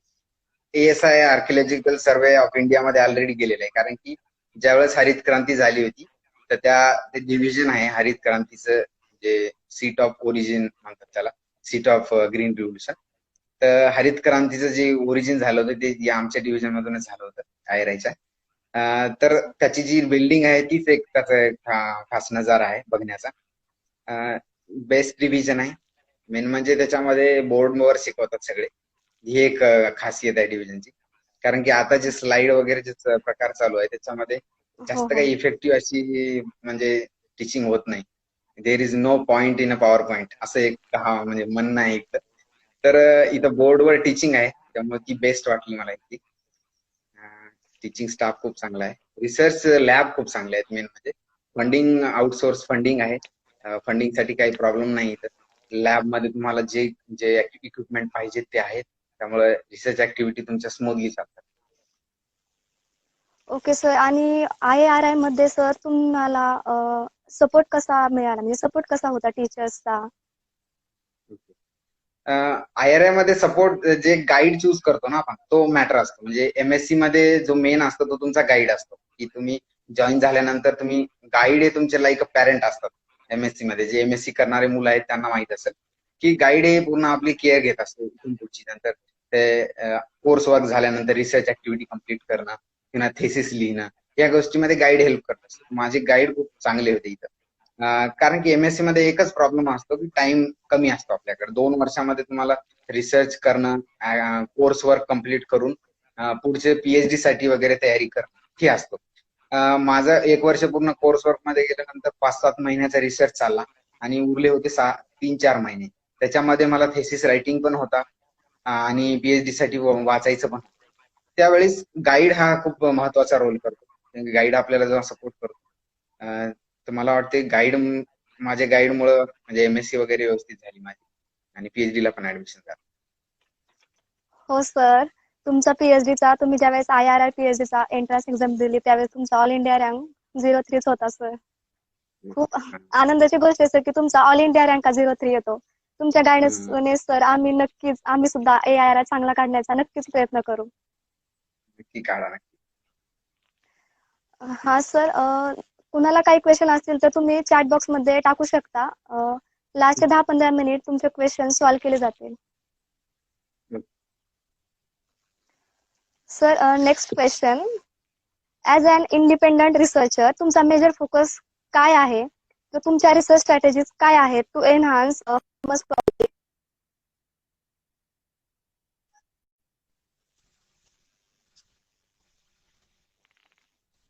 ASI आर्किओलॉजिकल सर्वे ऑफ इंडियामध्ये ऑलरेडी गेलेलं आहे. कारण की ज्यावेळेस हरित क्रांती झाली होती तर ते डिव्हिजन आहे हरित क्रांतीचं, जे सीट ऑफ ओरिजिन म्हणतात त्याला, सीट ऑफ ग्रीन रिव्होल्युशन. तर हरित क्रांतीचं जे ओरिजिन झालं होतं ते आमच्या डिव्हिजन मधूनच झालं होतं, आयराच्या. तर अच्छा त्याची जी बिल्डिंग आहे तीच एक त्याचा एक खास नजारा आहे बघण्याचा. बेस्ट डिव्हिजन आहे. मेन म्हणजे त्याच्यामध्ये बोर्डवर शिकवतात सगळे. ही एक खासियत आहे डिव्हिजनची. कारण की आता जे स्लाइड वगैरे जे प्रकार चालू आहे त्याच्यामध्ये हो जास्त हो काही इफेक्टिव्ह अशी म्हणजे टीचिंग होत नाही. There is no point in a PowerPoint असं एक म्हणजे म्हणणं आहे इथं. तर इथं बोर्डवर टीचिंग आहे त्यामुळे ती बेस्ट वाटली मला इथे. टीचिंग स्टाफ खूप चांगला आहे. रिसर्च लॅब खूप चांगले आहेत. मेन म्हणजे फंडिंग आउटसोर्स फंडिंग आहे. फंडिंगसाठी काही प्रॉब्लेम नाही इथं. लॅबमध्ये तुम्हाला जे जे इक्विपमेंट पाहिजे ते आहेत. त्यामुळे रिसर्च ऍक्टिव्हिटी तुमच्या स्मूथली चालतात. Okay sir. आणि IARI मध्ये सर तुम्हाला सपोर्ट कसा मिळाला, म्हणजे सपोर्ट कसा होता टीचर्सचा? IRI मध्ये सपोर्ट जे गाईड चूज करतो ना आपण तो मॅटर असतो. म्हणजे MSc मध्ये जो मेन असतो तो तुमचा गाईड असतो, की तुम्ही जॉईन झाल्यानंतर तुम्ही गाईड हे तुमचे लाईक अ पॅरेंट असतात. MSc मध्ये जे MSc करणारे मुलं आहेत त्यांना माहित असेल की गाईड हे पूर्ण आपली केअर घेत असतो इथून पुढची. नंतर ते कोर्स वर्क झाल्यानंतर रिसर्च ऍक्टिव्हिटी कम्प्लीट करणं किंवा थेसिस लिहिणं या गोष्टीमध्ये गाईड हेल्प करत असतो. माझे गाईड खूप चांगले होते इथं. कारण की MSc मध्ये एकच प्रॉब्लेम असतो की टाइम कमी असतो आपल्याकडे. 2 वर्षामध्ये तुम्हाला रिसर्च करणं, कोर्स वर्क कम्प्लीट करून पुढचे PhD साठी वगैरे तयारी करणं हे असतो. माझं 1 वर्ष पूर्ण कोर्स वर्क मध्ये गेल्यानंतर 5-7 महिन्याचा रिसर्च चालला आणि उरले होते 3-4 महिने. त्याच्यामध्ये मला थेसिस रायटिंग पण होता आणि PhD साठी वाचायचं पण. त्यावेळेस गाईड हा खूप महत्वाचा रोल करतो. गाईड आपल्याला जेव्हा सपोर्ट करतो तर मला वाटते माझ्या गाईडमुळं म्हणजे MSc वगैरे व्यवस्थित झाली माझी आणि PhD ला पण ऍडमिशन झालं. हो सर. तुमचा PhDचा, तुम्ही ज्यावेळेस IRI PhDचा एंट्रन्स एक्झाम दिली त्यावेळेस तुमचा ऑल इंडिया रँक 03 होता सर. खूप आनंदाची गोष्ट आहे सर की तुमचा ऑल इंडिया रँक 03 येतो. तुमच्या गायडन्सने सर आम्ही सुद्धा AIRI चांगला काढण्याचा नक्कीच प्रयत्न करू. नक्की काढा नक्की. हा सर. कुणाला काही क्वेश्चन असतील तर तुम्ही चॅट बॉक्स मध्ये टाकू शकता. लास्टचे 10-15 मिनिट तुमचे क्वेश्चन सॉल्व्ह केले जातील. Sir, next question. As an independent researcher तुमचा मेजर फोकस काय आहे? तर तुमच्या रिसर्च स्ट्रॅटेजीज काय आहेत टू एनहान्स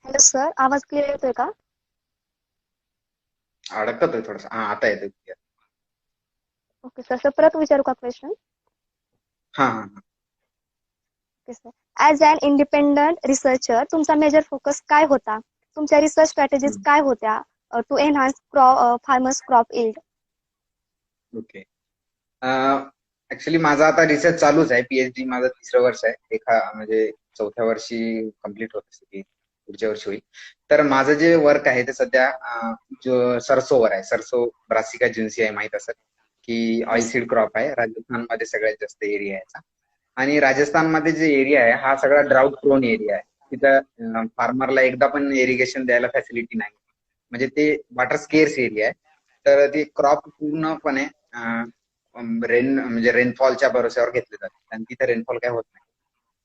हॅलो सर, आवाज क्लिअर येतोय का? अडकतोय थोडस. आता येतोय. Okay sir. सर परत विचारू का क्वेश्चन? हा. Okay sir. As an independent researcher तुमचा मेजर फोकस काय होता? तुमच्या रिसर्च स्ट्रॅटेजीज काय होत्या to enhance farmers crop yield? Okay. Actually माझा आता रिसर्च चालूच आहे. PhD माझं 3रं वर्ष आहे. म्हणजे 4थ्या वर्षी कम्प्लीट होत असते, पुढच्या वर्षी होईल. तर माझं जे वर्क आहे ते सध्या जो सरसोवर आहे. सरसो ब्रासिका जिन्सी आहे, माहित असेल की हो ऑइल सर. सीड क्रॉप आहे. राजस्थानमध्ये सगळ्यात जास्त एरिया आहे याचा. आणि राजस्थानमध्ये जे एरिया आहे हा सगळा ड्राऊट प्रोन एरिया आहे. तिथं फार्मरला एकदा पण इरिगेशन द्यायला फॅसिलिटी नाही. म्हणजे ते वॉटर स्केअर्स एरिया आहे. तर ते क्रॉप पूर्णपणे म्हणजे रेनफॉलच्या भरोश्यावर घेतले जाते आणि तिथे रेनफॉल काय होत नाही.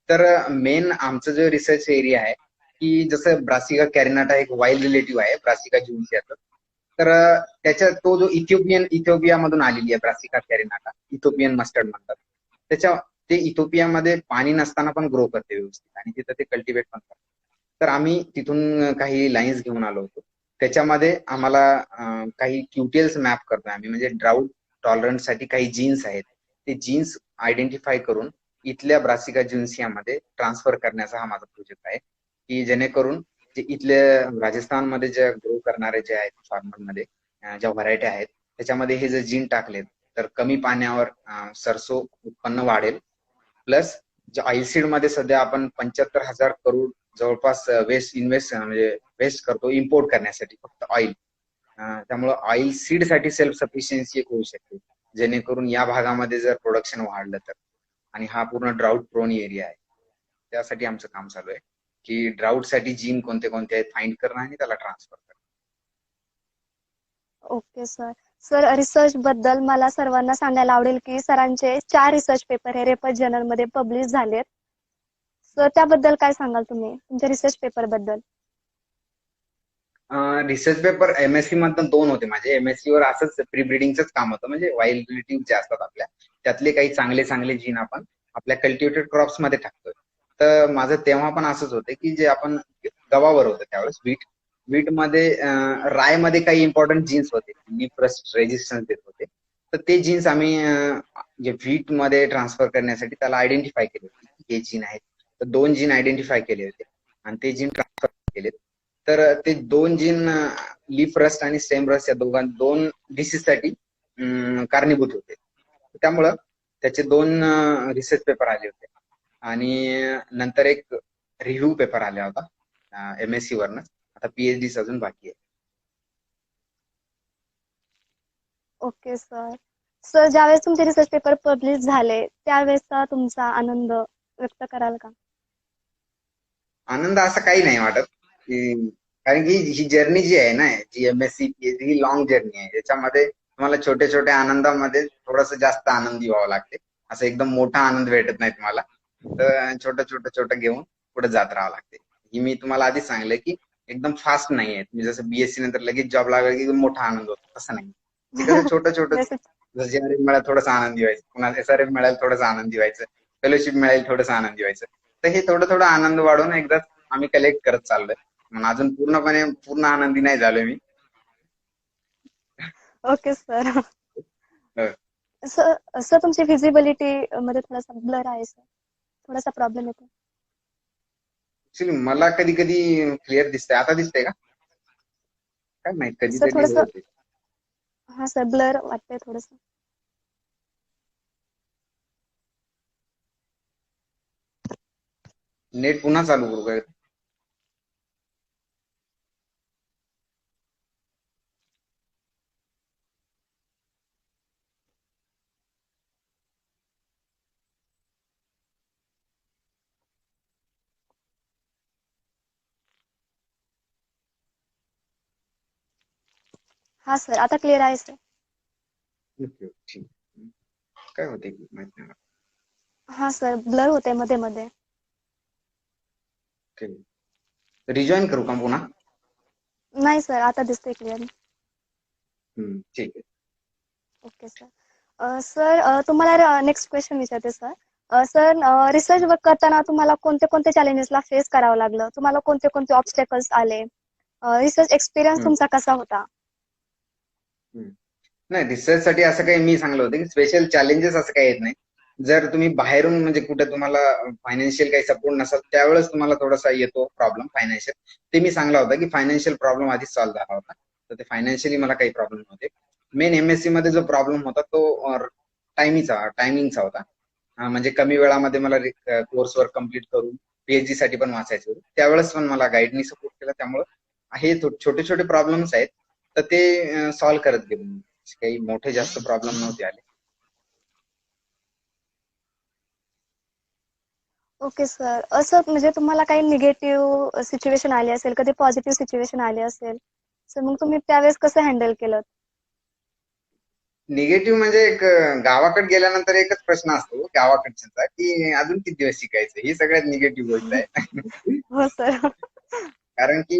तर मेन आमचं जो रिसर्च एरिया आहे की जसं ब्रासिका कॅरिनाटा एक वाईल्ड रिलेटिव्ह आहे ब्रासिका ज्युन्सियाचं. तर त्याच्या तो जो इथिओपियामधून आलेली आहे ब्रासिका कॅरिनाटा, इथिओपियन मस्टर्ड म्हणतात. ते इथिओपियामध्ये पाणी नसताना पण ग्रो करते व्यवस्थित आणि तिथं ते कल्टिवेट पण करतात. तर आम्ही तिथून काही लाईन्स घेऊन आलो होतो. त्याच्यामध्ये आम्हाला काही क्युटेल्स मॅप करतोय आम्ही. म्हणजे ड्राऊट टॉलरंट साठी काही जीन्स आहेत. ते जीन्स आयडेंटिफाय करून इथल्या ब्रासिका ज्युन्सियामध्ये ट्रान्सफर करण्याचा हा माझा प्रोजेक्ट आहे, की जेणेकरून जे इथल्या राजस्थानमध्ये जे ग्रो करणारे जे आहेत फार्मरमध्ये ज्या व्हरायटी आहेत त्याच्यामध्ये हे जर जीन टाकलेत तर कमी पाण्यावर सरसो उत्पन्न वाढेल. प्लस जे ऑइलसीड मध्ये सध्या आपण 75,000 करोड जवळपास म्हणजे वेस्ट करतो इम्पोर्ट करण्यासाठी फक्त ऑइल. त्यामुळे ऑइल सीड साठी सेल्फ सफिशियन्सी एक होऊ शकते. जेणेकरून या भागामध्ये जर प्रोडक्शन वाढलं तर. आणि हा पूर्ण ड्राऊट प्रोन एरिया आहे. त्यासाठी आमचं काम चालू आहे की ड्राऊटसाठी जीन कोणते कोणते आहेत फाइंड करणं आणि त्याला ट्रान्सफर करणं. Okay sir. सर रिसर्च बद्दल मला सर्वांना सांगायला आवडेल की सरांचे 4 रिसर्च पेपर हे रेफरन्स जर्नल मध्ये पब्लिश झालेत. सर त्याबद्दल काय सांगाल तुम्ही तुमच्या रिसर्च पेपर बद्दल? रिसर्च पेपर एमएससी मधनं 2 होते माझे. एमएससी वर असंच प्री ब्रीडिंगचंच काम होतं, म्हणजे वाईल्ड रिलेटिव्ह जे असतात आपल्या त्यातले काही चांगले चांगले जीन आपण आपल्या कल्टिवेटेड क्रॉप्स मध्ये टाकतोय. तर माझं तेव्हा पण असंच होतं की जे आपण गव्हावर होतं त्यावेळेस व्हीट मध्ये राय मध्ये काही इम्पॉर्टंट जीन्स होते, लीफ रस्ट रेजिस्टन्स देत होते. तर ते जीन्स आम्ही जे व्हीट मध्ये ट्रान्सफर करण्यासाठी त्याला आयडेंटिफाय केले होते हे जीन आहेत. तर 2 जीन आयडेंटिफाय केले होते आणि ते जीन ट्रान्सफर केले. तर ते 2 जीन लीफ रस्ट आणि स्टेम रस्ट या दोन डिसीजसाठी कारणीभूत होते. त्यामुळं त्याचे 2 रिसर्च पेपर आले होते आणि नंतर एक रिव्ह्यू पेपर आला होता एमएससी वरनं. आता पीएचडी अजून बाकी आहे. Okay sir. सर ज्यावेळेस तुमचे रिसर्च पेपर पब्लिश झाले त्यावेळेसचा तुमचा आनंद व्यक्त कराल का? आनंद असा काही नाही वाटत की, कारण की ही जर्नी जी आहे ना, जी एमएससी पीएचडी ही लॉंग जर्नी आहे. याच्यामध्ये तुम्हाला छोट्या छोट्या आनंदामध्ये थोडस जास्त आनंदी व्हावं लागते. असं एकदम मोठा आनंद भेटत नाही तुम्हाला. तर छोटं घेऊन पुढे जात राहावं लागते. ही मी तुम्हाला आधीच सांगलंय की एकदम फास्ट नाही आहे. तुम्ही जसं बीएससी नंतर लगेच जॉब लागला की मोठा आनंद होतो, तसं नाही. ते कसं छोटं जसं जसं जेआरएफ मिळालं थोडंसं आनंदी व्हायचं, पुन्हा एसआरएफ मिळालं थोडंसं आनंदी व्हायचं, फेलोशिप मिळाली थोडंसं आनंदी व्हायचं. तर हे थोडं आनंद वाढून एकदा आम्ही कलेक्ट करत चाललोय. म्हणून अजून पूर्ण आनंदी नाही झालोय मी. Okay sir. हं. सर सर तुमची व्हिजिबिलिटी मध्ये थोडासा ब्लर आहे सर. थोडासा प्रॉब्लेम येतो. ऍक्च्युली मला कधी कधी क्लिअर दिसतंय. आता दिसतंय का? काय माहित, सर कधीतरी थोडंसं होते. हा सर ब्लर वाटतंय थोडंसं. नेट पुन्हा चालू करू का? हा सर आता क्लिअर आहे सर. ओके, ठीक. काय होते माहित नाही मला. हा सर ब्लर होते मध्ये मध्ये. रिजॉईन करू का पुन्हा? नाही सर आता दिसतंय क्लिअर. ठीक आहे. Okay sir. सर तुम्हाला नेक्स्ट क्वेश्चन विचारते सर. सर रिसर्च वर्क करताना तुम्हाला कोणते कोणते चॅलेंजेसला फेस करावं लागलं? तुम्हाला कोणते कोणते ऑब्स्टॅकल्स आले? रिसर्च एक्सपिरियन्स हम्म, तुमचा कसा होता? हम्म. नाही, रिसर्च साठी असं काही मी सांगलं होतं की स्पेशल चॅलेंजेस असं काही येत नाही. जर तुम्ही बाहेरून म्हणजे कुठे तुम्हाला फायनान्शियल काही सपोर्ट नसाल त्यावेळेस तुम्हाला थोडासा येतो प्रॉब्लेम फायनान्शियल. ते मी सांगला होता की फायनान्शियल प्रॉब्लेम आधीच सॉल्व्ह झाला होता. तर ते फायनान्शियली मला काही प्रॉब्लेम नव्हते. मेन एमएससी मध्ये जो प्रॉब्लेम होता तो टायमिंगचा होता. म्हणजे कमी वेळामध्ये मला कोर्स वर्क कम्प्लीट करून पीएचडी साठी पण वाचायचं होतं. त्यावेळेस पण मला गाईडनी सपोर्ट केला. त्यामुळे हे छोटे छोटे प्रॉब्लेम्स आहेत. तर ते सॉल्व्ह करत गेलो मी. काही मोठे जास्त प्रॉब्लेम नव्हते आले. Okay sir. असं म्हणजे तुम्हाला काही निगेटिव्ह सिच्युएशन आली असेल, कधी पॉझिटिव्ह सिच्युएशन आली असेल, सर मग तुम्ही त्यावेळेस कसं हँडल केलं? निगेटिव्ह म्हणजे एक गावाकडे गेल्यानंतर एकच प्रश्न असतो गावाकडच्यांचा की अजून किती दिवस शिकायचं, ही सगळ्यात निगेटिव्ह गोष्ट आहे. हो सर. कारण की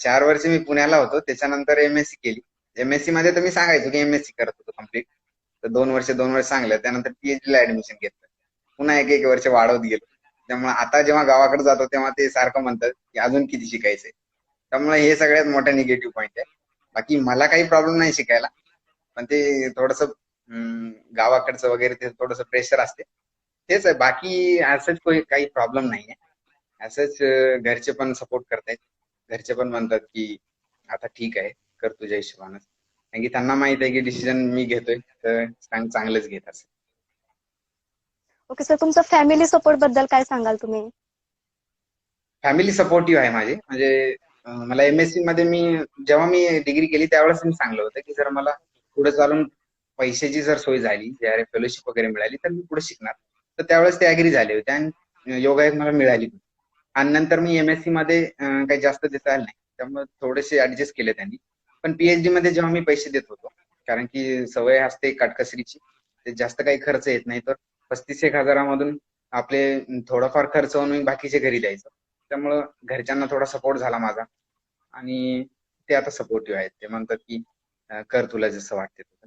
4 वर्ष मी पुण्याला होतो, त्याच्यानंतर एमएससी केली. एमएससी मध्ये तर मी सांगायचो की एमएससी करत होतो कम्प्लीट. तर 2 वर्ष चांगलं, त्यानंतर पीएचडी ला ऍडमिशन घेतलं. पुन्हा एक वर्ष वाढवत गेलो. त्यामुळे आता जेव्हा गावाकडे जातो तेव्हा ते सारखं म्हणतात की अजून किती शिकायचंय. त्यामुळे हे सगळ्यात मोठा निगेटिव्ह पॉईंट आहे. बाकी मला काही प्रॉब्लेम नाही शिकायला, पण ते थोडंसं गावाकडचं वगैरे ते थोडंसं प्रेशर असते. तेच आहे, बाकी असंच काही प्रॉब्लेम नाहीये. असंच घरचे पण सपोर्ट करतायत. घरचे पण म्हणतात की आता ठीक आहे, कर तुझ्या हिशोबानं. कारण की त्यांना माहित आहे की डिसिजन मी घेतोय तर चांगलंच घेत असेल. Okay sir. तुमचं फॅमिली सपोर्ट बद्दल काय सांगाल तुम्ही? फॅमिली सपोर्टिव्ह आहे माझी. म्हणजे मला एमएससी मध्ये जेव्हा मी डिग्री केली त्यावेळेस मी सांगलं होतं की जर मला पुढे चालून पैशाची जर सोय झाली, JRF फेलोशिप वगैरे मिळाली तर मी पुढे शिकणार. तर त्यावेळेस ते ऍग्री झाले होते आणि योगायोग मला मिळाली. आणि नंतर मी MSc मध्ये काही जास्त देता आलं नाही, त्यामुळे थोडेसे ऍडजस्ट केले त्यांनी. पण PhD मध्ये जेव्हा मी पैसे देत होतो, कारण की सवय असते काटकसरीची, ते जास्त काही खर्च येत नाही, तर 35,000-1,000 आपले थोडाफार खर्च होऊन मी बाकीचे घरी द्यायचं. त्यामुळं घरच्यांना थोडा सपोर्ट झाला माझा आणि ते आता सपोर्टिव्ह आहेत. ते म्हणतात की कर तुला जसं वाटते तसं.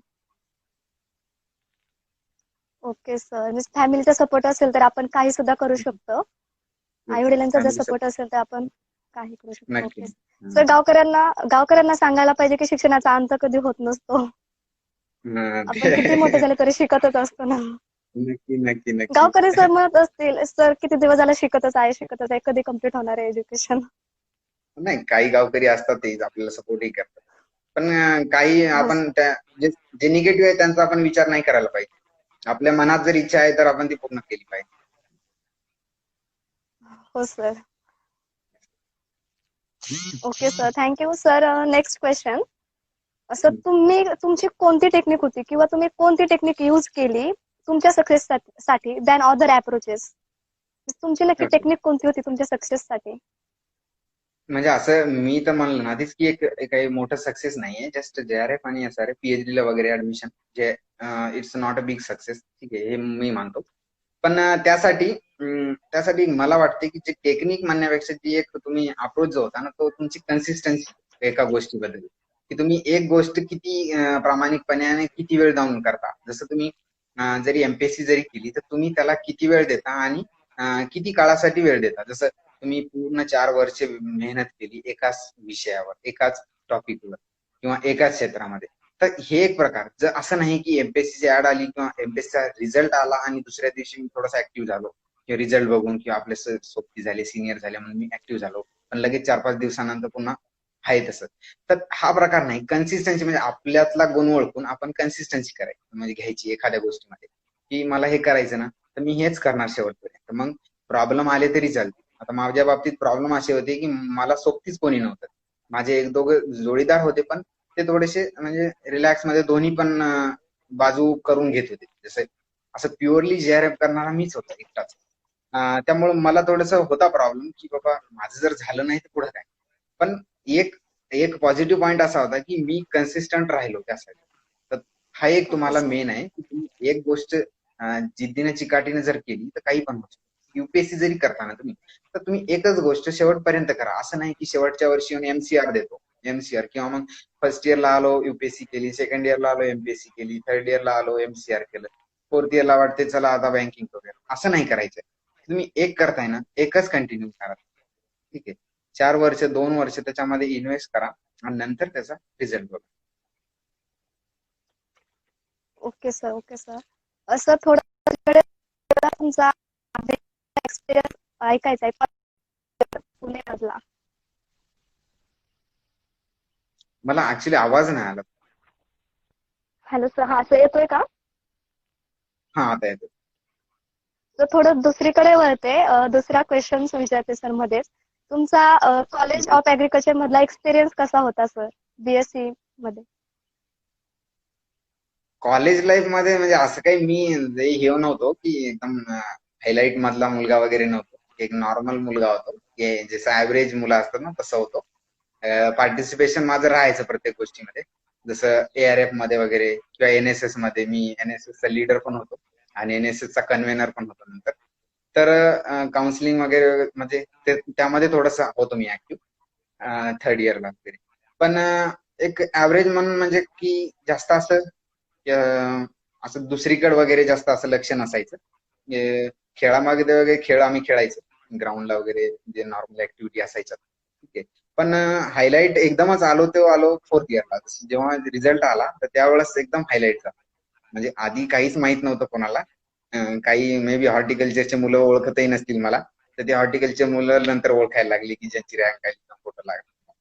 ओके सर, फॅमिलीचा सपोर्ट असेल तर आपण काही सुद्धा करू शकतो. आई वडिलांचा जर फॅमिली सपोर्ट असेल तर आपण काही करू शकतो. नक्की. ओके सर, गावकऱ्यांना सांगायला पाहिजे की शिक्षणाचा अंत कधी होत नसतो. आपण किती मोठे झाले तरी शिकतच असतो ना. नक्की नक्की नक्की. गावकरी सर म्हणत असतील, सर किती दिवस झाला शिकतच आहे, कधी कम्प्लीट होणार आहे एज्युकेशन. नाही, काही गावकरी असतात ते आपल्याला सपोर्टही करतात. पण काही आपण जे निगेटिव्ह आहे त्यांचा आपण विचार नाही करायला पाहिजे. आपल्या मनात जर इच्छा आहे तर आपण ती पूर्ण केली पाहिजे. हो sir. Okay sir, thank you sir. Next question. असं तुमची कोणती टेक्निक होती किंवा तुम्ही कोणती टेक्निक यूज केली तुमच्या सक्सेस साठी दॅन अदर अप्रोचेस? तुमची नक्की टेक्निक कोणती होती तुमच्या सक्सेस साठी? म्हणजे असं मी तर म्हणलं ना आधीच की एक काही मोठं सक्सेस नाहीये. जस्ट JRF आणि SRF PhD ला वगैरे ऍडमिशन, जे it's not a big success, ठीक आहे, हे मी मानतो. पण त्यासाठी मला वाटते की जे टेक्निक म्हणण्यापेक्षा जी एक तुम्ही अप्रोच जो होता ना, तो तुमची कन्सिस्टन्सी एका गोष्टीबद्दल, की तुम्ही एक गोष्ट किती प्रामाणिकपणे आणि किती वेळ जाऊन करता. जसं तुम्ही जरी MPSC जरी केली तर तुम्ही त्याला किती वेळ देता आणि किती काळासाठी वेळ देता. जसं तुम्ही पूर्ण 4 वर्ष मेहनत केली एकाच विषयावर, एकाच टॉपिकवर किंवा एकाच क्षेत्रामध्ये. तर हे एक प्रकार. जर असं नाही की MPSC ची ऍड आली किंवा MPSC चा रिझल्ट आला आणि दुसऱ्या दिवशी मी थोडासा ऍक्टिव्ह झालो किंवा रिझल्ट बघून किंवा आपले सोबती झाले, सिनियर झाले म्हणून मी ऍक्टिव्ह झालो, पण लगेच 4-5 दिवसानंतर पुन्हा आहे तसं. तर हा प्रकार नाही. कन्सिस्टन्सी म्हणजे आपल्यातला गुण ओळखून आपण कन्सिस्टन्सी करायची, म्हणजे घ्यायची एखाद्या गोष्टीमध्ये, की मला हे करायचं ना तर मी हेच करणार शेवटपर्यंत. मग प्रॉब्लेम आले तरी चालतील. आता माझ्या बाबतीत प्रॉब्लेम असे होते की मला सोबतीच कोणी नव्हतं. माझे 1-2 जोडीदार होते, पण ते थोडेसे म्हणजे रिलॅक्स मध्ये दोन्ही पण बाजू करून घेत होते. जसं असं प्युअरली JRF करणारा मीच होता एकटाच. त्यामुळे मला थोडस होता प्रॉब्लेम की बाबा माझं जर झालं नाही तर पुढे काय. पण एक एक पॉझिटिव्ह पॉईंट असा होता की मी कन्सिस्टंट राहिलो त्यासाठी. तर हा एक ओके तुम्हाला सर. मेन आहे की तुम्ही एक गोष्ट जिद्दीने चिकाटीने जर केली तर काही पण होऊ शकतं. UPSC जरी करताना तुम्ही, तर तुम्ही एकच गोष्ट शेवटपर्यंत करा. असं नाही की शेवटच्या वर्षी येऊन MCR देतो, MCR, किंवा मग फर्स्ट इयरला आलो UPSC केली, सेकंड इयरला आलो MPSC केली, थर्ड इयरला आलो MCR केलं, फोर्थ इयरला वाटते चला आता बँकिंग करूया. असं नाही करायचं. तुम्ही एक करताय ना, एकच कंटिन्यू करा. ठीक आहे, 4 वर्ष 2 वर्ष त्याच्यामध्ये इन्व्हेस्ट करा आणि नंतर त्याचा रिझल्ट बघा. Okay sir. Okay sir. असं थोडं तुमचा एक्सपिरियन्स ऐकायचा आहे पुण्यामधला. मला ऍक्च्युली आवाज नाही आला. हॅलो सर, हा असं येतोय का? हा, आता येतो. तर थोडं दुसरीकडे वळते, दुसरा क्वेश्चन विचारते सर मध्येच. तुमचा कॉलेज ऑफ ऍग्रिकल्चर मधला एक्सपिरियन्स कसा होता सर, BSc मध्ये? कॉलेज लाईफ मध्ये म्हणजे असं काही मी हे नव्हतो की एकदम हायलाईट मधला मुलगा वगैरे नव्हतो. एक नॉर्मल मुलगा होतो, जसं ऍव्हरेज मुलं असतात ना तसं होतो. पार्टिसिपेशन माझं राहायचं प्रत्येक गोष्टीमध्ये, जसं ARF मध्ये वगैरे किंवा NSS मध्ये. मी NSS चा लीडर पण होतो आणि NSS चा कन्व्हेनर पण होतो नंतर. तर काउन्सिलिंग वगैरे म्हणजे त्यामध्ये थोडंसं होतो मी ऍक्टिव्ह थर्ड इयरला वगैरे. पण एक ऍव्हरेज म्हणून म्हणजे की जास्त असं दुसरीकडे वगैरे जास्त असं लक्ष नसायचं. खेळामध्ये वगैरे खेळ आम्ही खेळायचो ग्राउंडला वगैरे, जे नॉर्मल ऍक्टिव्हिटी असायच्या. ठीक आहे, पण हायलाईट एकदमच आलो तेव्हा आलो फोर्थ इयरला. जेव्हा रिझल्ट आला तर त्यावेळेस एकदम हायलाईट झाला. म्हणजे आधी काहीच माहित नव्हतं कोणाला. काही मे बी हॉर्टिकल्चरचे मुलं ओळखतही नसतील मला, तर ते हॉर्टिकल्चर मुलं नंतर ओळखायला लागली की ज्यांची रँक आली फोटो लागला.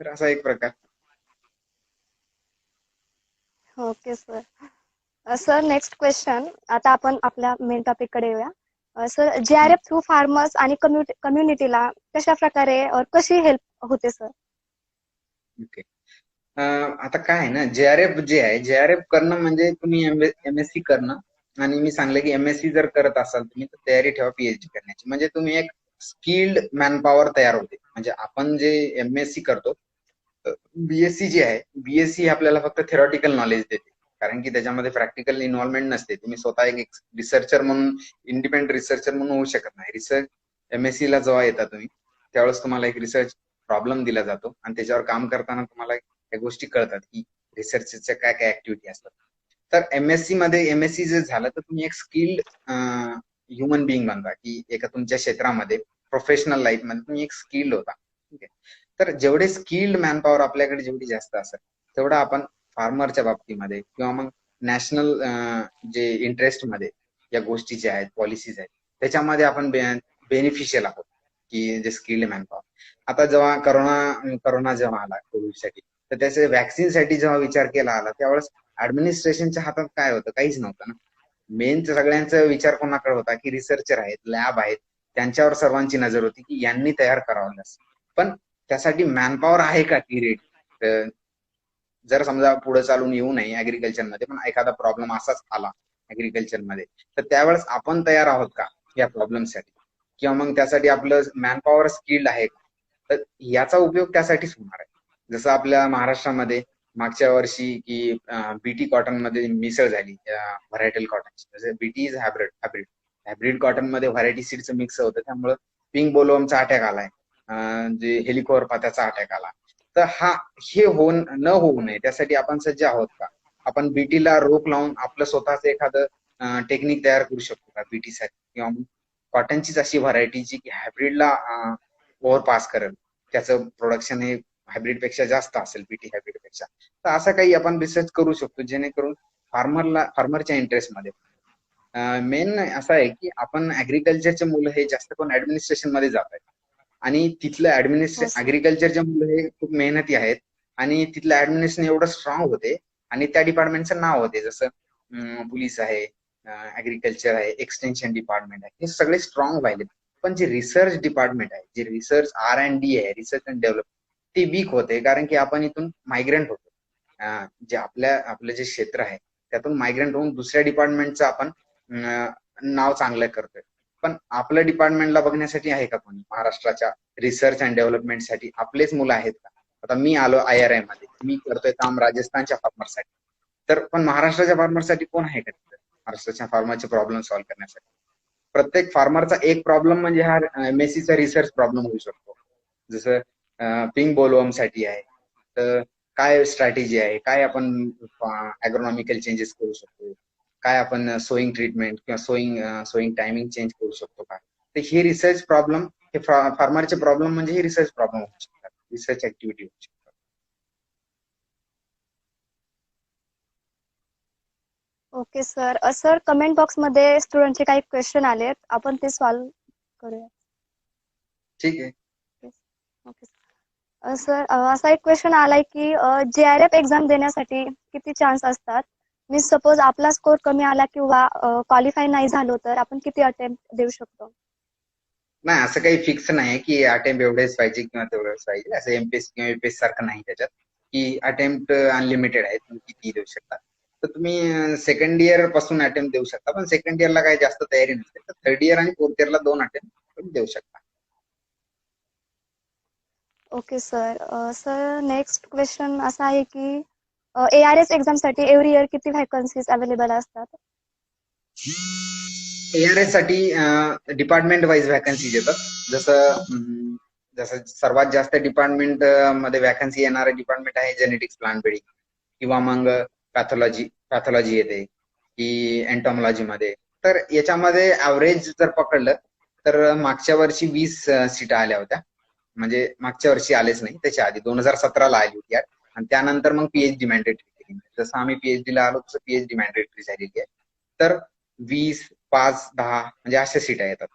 तर असा एक प्रकार. Okay sir. Sir, next question. आता आपण आपल्या मेन टॉपिक कडे येऊया. सर, JRF थ्रू फार्मर्स आणि कम्युनिटीला कशा प्रकारे कशी हेल्प होते सर? ओके. आता काय आहे ना, जेआरएफ जे आहे, जेआरएफ करणं म्हणजे तुम्ही एमएससी करणं. आणि मी सांगलं की एमएससी जर करत असाल तुम्ही तर तयारी ठेवा पीएचडी करण्याची. म्हणजे तुम्ही एक स्किल्ड मॅनपॉवर तयार होते. म्हणजे आपण जे एमएससी करतो, बीएससी जी आहे, बीएससी आपल्याला फक्त थेरॉटिकल नॉलेज देते. कारण की त्याच्यामध्ये प्रॅक्टिकल इन्व्हॉल्वमेंट नसते. तुम्ही स्वतः एक रिसर्चर म्हणून, इंडिपेंडंट रिसर्चर म्हणून होऊ शकत नाही. रिसर्च एमएससी ला जेव्हा येता तुम्ही, त्यावेळेस तुम्हाला एक रिसर्च प्रॉब्लेम दिला जातो आणि त्याच्यावर काम करताना तुम्हाला या गोष्टी कळतात की रिसर्चच्या काय काय ऍक्टिव्हिटी असतात. तर एमएससी मध्ये, एमएससी जर झालं तर तुम्ही एक स्किल्ड ह्युमन बिईंग बनता, की एका तुमच्या क्षेत्रामध्ये प्रोफेशनल लाईफ मध्ये तुम्ही एक स्किल्ड होता. ठीक आहे. तर जेवढे स्किल्ड मॅनपॉवर आपल्याकडे जेवढी जास्त असेल, तेवढं आपण फार्मरच्या बाबतीमध्ये किंवा मग नॅशनल जे इंटरेस्ट मध्ये या गोष्टी ज्या आहेत, पॉलिसीज आहेत, त्याच्यामध्ये आपण बेनिफिशियल आहोत, की जे स्किल्ड मॅनपॉवर. आता जेव्हा करोना जेव्हा आला कोविडसाठी, तर त्याच्या व्हॅक्सिनसाठी जेव्हा विचार केला आला, त्यावेळेस ऍडमिनिस्ट्रेशनच्या हातात काय होतं? काहीच नव्हतं ना. मेन सगळ्यांचा विचार कोणाकडे होता, की रिसर्चर आहेत, लॅब आहेत, त्यांच्यावर सर्वांची नजर होती की यांनी तयार करावं. पण त्यासाठी मॅनपॉवर आहे का ती रेट? जर समजा पुढे चालून येऊ नये ऍग्रिकल्चरमध्ये, पण एखादा प्रॉब्लेम असाच आला ऍग्रिकल्चरमध्ये, तर त्यावेळेस आपण तयार आहोत का या प्रॉब्लेमसाठी? किंवा मग त्यासाठी आपलं मॅनपॉवर स्किल्ड आहे का? तर याचा उपयोग त्यासाठीच होणार आहे. जसं आपल्या महाराष्ट्रामध्ये मागच्या वर्षी की बीटी कॉटन मध्ये मिसळ झाली व्हरायटल कॉटनची. जसं BT is hybrid hybrid hybrid cotton मध्ये व्हरायटी सीडचं मिक्स होतं, त्यामुळे पिंक बोलवर्मचा अटॅक आलाय, जे हेलिकोअर्पा त्याचा अटॅक आला. तर हे न होऊ नये त्यासाठी आपण सज्ज आहोत का? आपण बीटीला रोख लावून आपलं स्वतःच एखादं टेक्निक तयार करू शकतो का बीटीसाठी? किंवा कॉटनचीच अशी व्हरायटी जी की हायब्रिडला ओव्हरपास करेल, त्याचं प्रोडक्शन हे हायब्रिड पेक्षा जास्त असेल बीटी हायब्रिड पेक्षा. तर असं काही आपण रिसर्च करू शकतो जेणेकरून फार्मरच्या इंटरेस्टमध्ये. मेन असं आहे की आपण ऍग्रिकल्चरचे मुलं हे जास्त करून ऍडमिनिस्ट्रेशन मध्ये जात आहेत, आणि तिथलं हो सर. ऍग्रिकल्चरचे मुलं हे खूप मेहनती आहेत, आणि तिथलं ऍडमिनिस्ट्रेशन एवढं स्ट्रॉंग होते, आणि त्या डिपार्टमेंटचं नाव होते. जसं पोलीस आहे, ऍग्रिकल्चर आहे, एक्सटेन्शन डिपार्टमेंट आहे, हे सगळे स्ट्रॉंग व्हायले. पण जे रिसर्च डिपार्टमेंट आहे, जे रिसर्च R&D आहे, रिसर्च अँड डेव्हलपमेंट, ते वीक होते. कारण की आपण इथून मायग्रेंट होतो. जे आपलं जे क्षेत्र आहे त्यातून मायग्रेंट होऊन दुसऱ्या डिपार्टमेंटचं आपण नाव चांगलं करतोय. पण आपल्या डिपार्टमेंटला बघण्यासाठी आहे का कोणी? महाराष्ट्राच्या रिसर्च अँड डेव्हलपमेंटसाठी आपलेच मुलं आहेत का? आता मी आलो IRI मध्ये, मी करतोय काम राजस्थानच्या फार्मरसाठी, तर पण महाराष्ट्राच्या फार्मरसाठी कोण आहे का तिथं? महाराष्ट्राच्या फार्मरचे प्रॉब्लेम सॉल्व्ह करण्यासाठी प्रत्येक फार्मरचा एक प्रॉब्लेम म्हणजे हा एमएससीचा रिसर्च प्रॉब्लेम होऊ शकतो. जसं पिंक बोलवर्म साठी आहे, तर काय स्ट्रॅटेजी आहे, काय आपण ॲग्रोनॉमिकल चेंजेस करू शकतो, काय आपण सोईंग ट्रीटमेंट किंवा सोईंग टायमिंग चेंज करू शकतो का? तर हे रिसर्च प्रॉब्लेम, हे फार्मरचे प्रॉब्लेम म्हणजे हे रिसर्च प्रॉब्लेम होऊ शकतात, रिसर्च ऍक्टिव्हिटी होऊ शकतात. Okay sir. Sir, comment box मध्ये स्टुडंटचे काही क्वेश्चन आलेत, आपण ते सॉल्व्ह करूया. ठीक आहे. Okay sir. असा एक क्वेश्चन आलाय की JRF एक्झाम देण्यासाठी किती चान्स असतात? मी सपोज आपला स्कोर कमी आला किंवा क्वालिफाय नाही झालो तर आपण किती अटेम्प्ट देऊ शकतो? नाही, असं काही फिक्स नाही की अटेम्प्ट एवढेच पाहिजे किंवा तेवढेच पाहिजे. असं एमपीएससी किंवा युपीएससी सारखं नाही त्याच्यात, की अटेम्प्ट अनलिमिटेड आहेत, तुम्ही किती देऊ शकता. तर तुम्ही सेकंड इयर पासून अटेम्प्ट देऊ शकता, पण सेकंड इयरला काही जास्त तयारी नसते. तर थर्ड इयर आणि फोर्थ इयरला 2 अटेम्प्ट देऊ शकता. Okay sir. Sir, next question असा आहे की ARS एक्झामसाठी एव्हरी इयर किती व्हॅकन्सीज अवेलेबल असतात? ARS साठी डिपार्टमेंट वाईज व्हॅकन्सीज येतात. जसं सर्वात जास्त डिपार्टमेंट मध्ये व्हॅकन्सी येणारे डिपार्टमेंट आहे जेनेटिक्स प्लांट ब्रीडिंग, किंवा मग पॅथॉलॉजी येते, की एंटॉमॉलॉजी मध्ये. तर याच्यामध्ये ऍव्हरेज जर पकडलं तर मागच्या वर्षी 20 सीटा आल्या होत्या. म्हणजे मागच्या वर्षी आलेच नाही, त्याच्या आधी 2017ला आली होती. आणि त्यानंतर मग पीएचडी मॅन्डेटरी केली. जसं आम्ही पीएचडी ला आलो तसं पीएचडी मॅन्डेटरी झालेली आहे. तर 20, 5, 10 म्हणजे अशा सीटा येतात.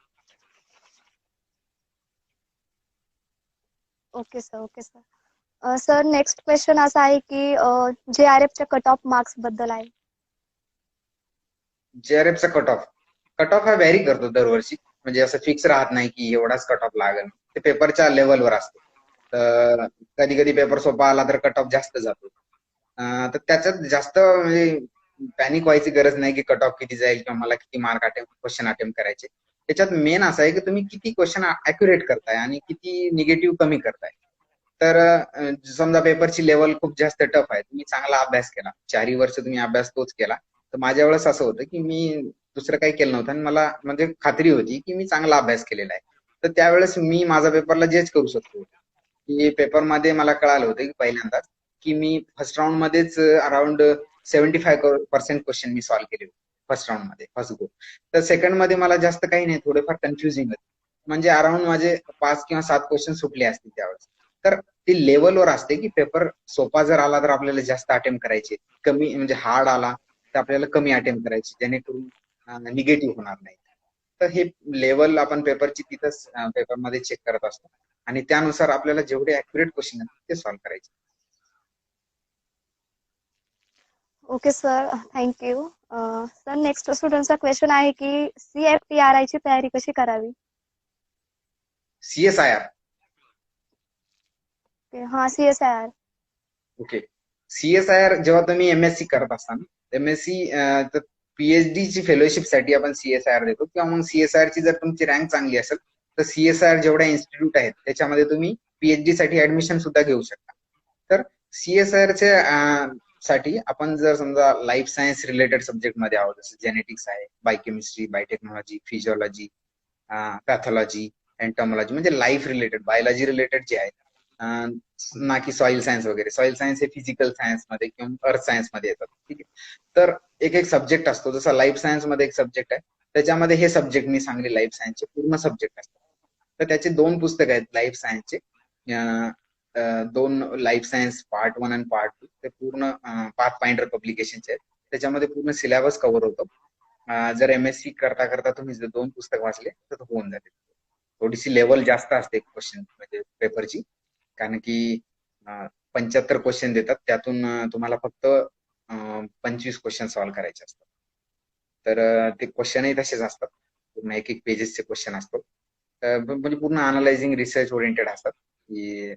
Okay sir. Okay sir. Sir, next question असा आहे की JRFच्या कट ऑफ मार्क्स बद्दल आहे. JRFचा कट ऑफ हा व्हॅरी करतो दरवर्षी. म्हणजे असं फिक्स राहत नाही की एवढाच कट ऑफ लागेल. ते पेपरच्या लेवलवर असते. तर कधी कधी पेपर सोपा आला तर कट ऑफ जास्त जातो. तर त्याच्यात जास्त म्हणजे पॅनिक व्हायची गरज नाही की कट ऑफ किती जाईल किंवा मला किती मार्क क्वेश्चन अटेम्प्ट करायचे. त्याच्यात मेन असं आहे की तुम्ही किती क्वेश्चन अॅक्युरेट करताय आणि किती निगेटिव्ह कमी करताय. तर समजा पेपरची लेवल खूप जास्त टफ आहे, तुम्ही चांगला अभ्यास केला, 4ही वर्ष तुम्ही अभ्यास तोच केला, तर माझ्या वेळेस असं होतं की मी दुसरं काही केलं नव्हतं आणि मला म्हणजे खात्री होती की मी चांगला अभ्यास केलेला आहे. तर त्यावेळेस मी माझा पेपरला जज करू शकतो की पेपरमध्ये मला कळालं होतं की पहिल्यांदाच की मी फर्स्ट राऊंड मध्येच अराउंड 75% क्वेश्चन मी सॉल्व्ह केले होते फर्स्ट राऊंड मध्ये, फर्स्ट गो. तर सेकंड मध्ये मला जास्त काही नाही, थोडेफार कन्फ्युजिंग होते, म्हणजे अराउंड माझे 5 किंवा 7 क्वेश्चन सुटले असतील त्यावेळेस. तर ती लेवलवर असते की पेपर सोपा जर आला तर आपल्याला जास्त अटेम्प्ट करायचे, कमी म्हणजे हार्ड आला तर आपल्याला कमी अटेम्प्ट करायचे, जेणेकरून निगेटिव्ह होणार नाही. तर हे लेवल आपण पेपरची तिथंच पेपरमध्ये चेक करत असतो आणि त्यानुसार आपल्याला जेवढे अॅक्युरेट क्वेश्चन आहेत ते सॉल्व्ह करायचे. Okay sir, thank you. Sir next स्टुडंटचा क्वेश्चन आहे की CFTRI ची तयारी कशी करावी? CSIR. हा, CSIR. ओके. CSIR जेव्हा तुम्ही MSc करत असताना, MSc तर PhD ची फेलोशिपसाठी आपण CSIR देतो, किंवा मग CSIR ची जर तुमची रँक चांगली असेल तर CSIR जेवढ्या इन्स्टिट्यूट आहेत त्याच्यामध्ये तुम्ही PhD साठी ऍडमिशन सुद्धा घेऊ शकता. तर CSIR साठी आपण जर समजा लाईफ सायन्स रिलेटेड सब्जेक्ट मध्ये आहोत, जसं जेनेटिक्स आहे, बायोकेमिस्ट्री, बायोटेक्नॉलॉजी, फिजिओलॉजी, पॅथॉलॉजी, एंटॉमॉलॉजी, म्हणजे लाईफ रिलेटेड, बायोलॉजी रिलेटेड जे आहेत, ना की सॉइल सायन्स वगैरे. सॉइल सायन्स हे फिजिकल सायन्स मध्ये किंवा अर्थ सायन्स मध्ये येतात. ठीक आहे. तर एक एक सब्जेक्ट असतो, जसा लाईफ सायन्स मध्ये एक सब्जेक्ट आहे, त्याच्यामध्ये हे सब्जेक्ट मी सांगले लाईफ सायन्सचे पूर्ण सब्जेक्ट असतात. तर त्याचे 2 पुस्तकं आहेत लाईफ सायन्सचे, 2 लाईफ सायन्स पार्ट 1 आणि पार्ट 2, ते पूर्ण पाथ फाइंडर पब्लिकेशनचे आहेत. त्याच्यामध्ये पूर्ण सिलेबस कव्हर होतो. जर MSc करता करता तुम्ही जर 2 पुस्तक वाचले तर होऊन जाते. थोडीशी लेवल जास्त असते क्वेश्चन म्हणजे पेपरची, कारण की 75 क्वेश्चन देतात, त्यातून तुम्हाला फक्त 25 क्वेश्चन सॉल्व्ह करायचे असतात. तर ते क्वेश्चनही तसेच असतात, पूर्ण एक एक पेजेसचे क्वेश्चन असतात. म्हणजे पूर्ण अनालायझिंग रिसर्च ओरिएंटेड असतात, की